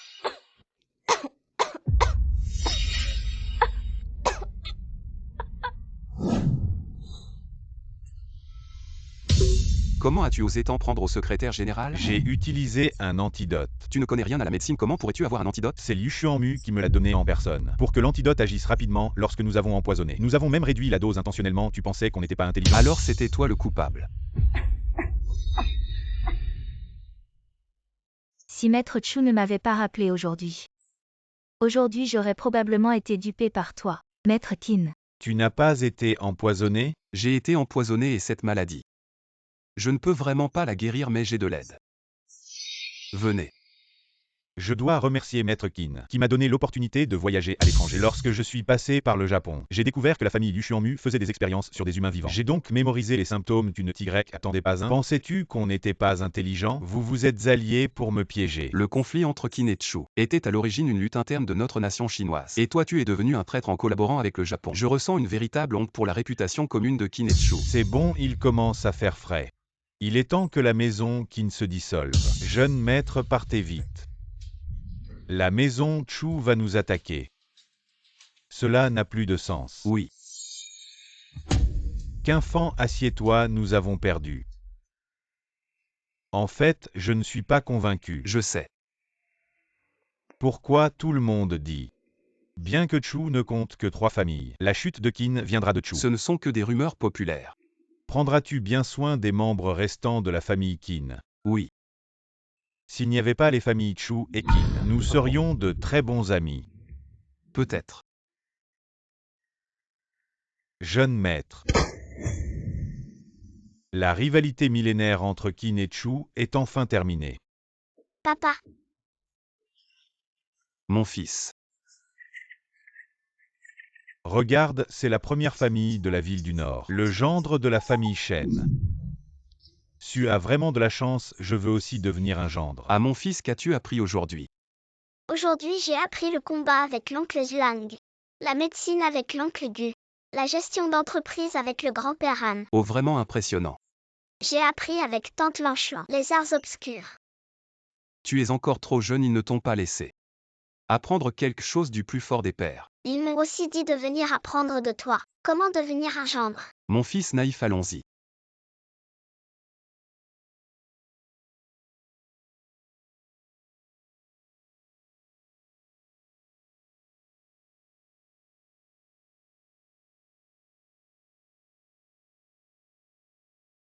Comment as-tu osé t'en prendre au secrétaire général? J'ai utilisé un antidote. Tu ne connais rien à la médecine, comment pourrais-tu avoir un antidote? C'est Liu Xuanmu qui me l'a donné en personne. Pour que l'antidote agisse rapidement lorsque nous avons empoisonné. Nous avons même réduit la dose intentionnellement, tu pensais qu'on n'était pas intelligent? Alors c'était toi le coupable. Si Maître Chu ne m'avait pas rappelé aujourd'hui. Aujourd'hui j'aurais probablement été dupé par toi, Maître Qin. Tu n'as pas été empoisonné? J'ai été empoisonné et cette maladie. Je ne peux vraiment pas la guérir mais j'ai de l'aide. Venez. Je dois remercier Maître Qin, qui m'a donné l'opportunité de voyager à l'étranger. Lorsque je suis passé par le Japon, j'ai découvert que la famille Liu Xuanmu faisait des expériences sur des humains vivants. J'ai donc mémorisé les symptômes d'une Y. Attendez pas un. Pensais-tu qu'on n'était pas intelligent? Vous vous êtes alliés pour me piéger. Le conflit entre Qin et Chu était à l'origine une lutte interne de notre nation chinoise. Et toi tu es devenu un traître en collaborant avec le Japon. Je ressens une véritable honte pour la réputation commune de Qin et Chu. C'est bon, il commence à faire frais. Il est temps que la maison Qin se dissolve. Jeune maître, partez vite. La maison Chu va nous attaquer. Cela n'a plus de sens. Oui. Qu'infant, assieds-toi, nous avons perdu. En fait, je ne suis pas convaincu. Je sais. Pourquoi tout le monde dit? Bien que Chu ne compte que 3 familles, la chute de Qin viendra de Chu. Ce ne sont que des rumeurs populaires. Prendras-tu bien soin des membres restants de la famille Qin? Oui. S'il n'y avait pas les familles Chu et Qin, nous serions de très bons amis. Peut-être. Jeune maître. La rivalité millénaire entre Qin et Chu est enfin terminée. Papa. Mon fils. Regarde, c'est la première famille de la ville du Nord, le gendre de la famille Shen. Tu as vraiment de la chance, je veux aussi devenir un gendre. À mon fils, qu'as-tu appris aujourd'hui? Aujourd'hui j'ai appris le combat avec l'oncle Zhuang, la médecine avec l'oncle Gu, la gestion d'entreprise avec le grand-père Han. Oh, vraiment impressionnant. J'ai appris avec tante Lanchuan les arts obscurs. Tu es encore trop jeune, ils ne t'ont pas laissé apprendre quelque chose du plus fort des pères. Ils m'ont aussi dit de venir apprendre de toi. Comment devenir un gendre? Mon fils naïf, allons-y.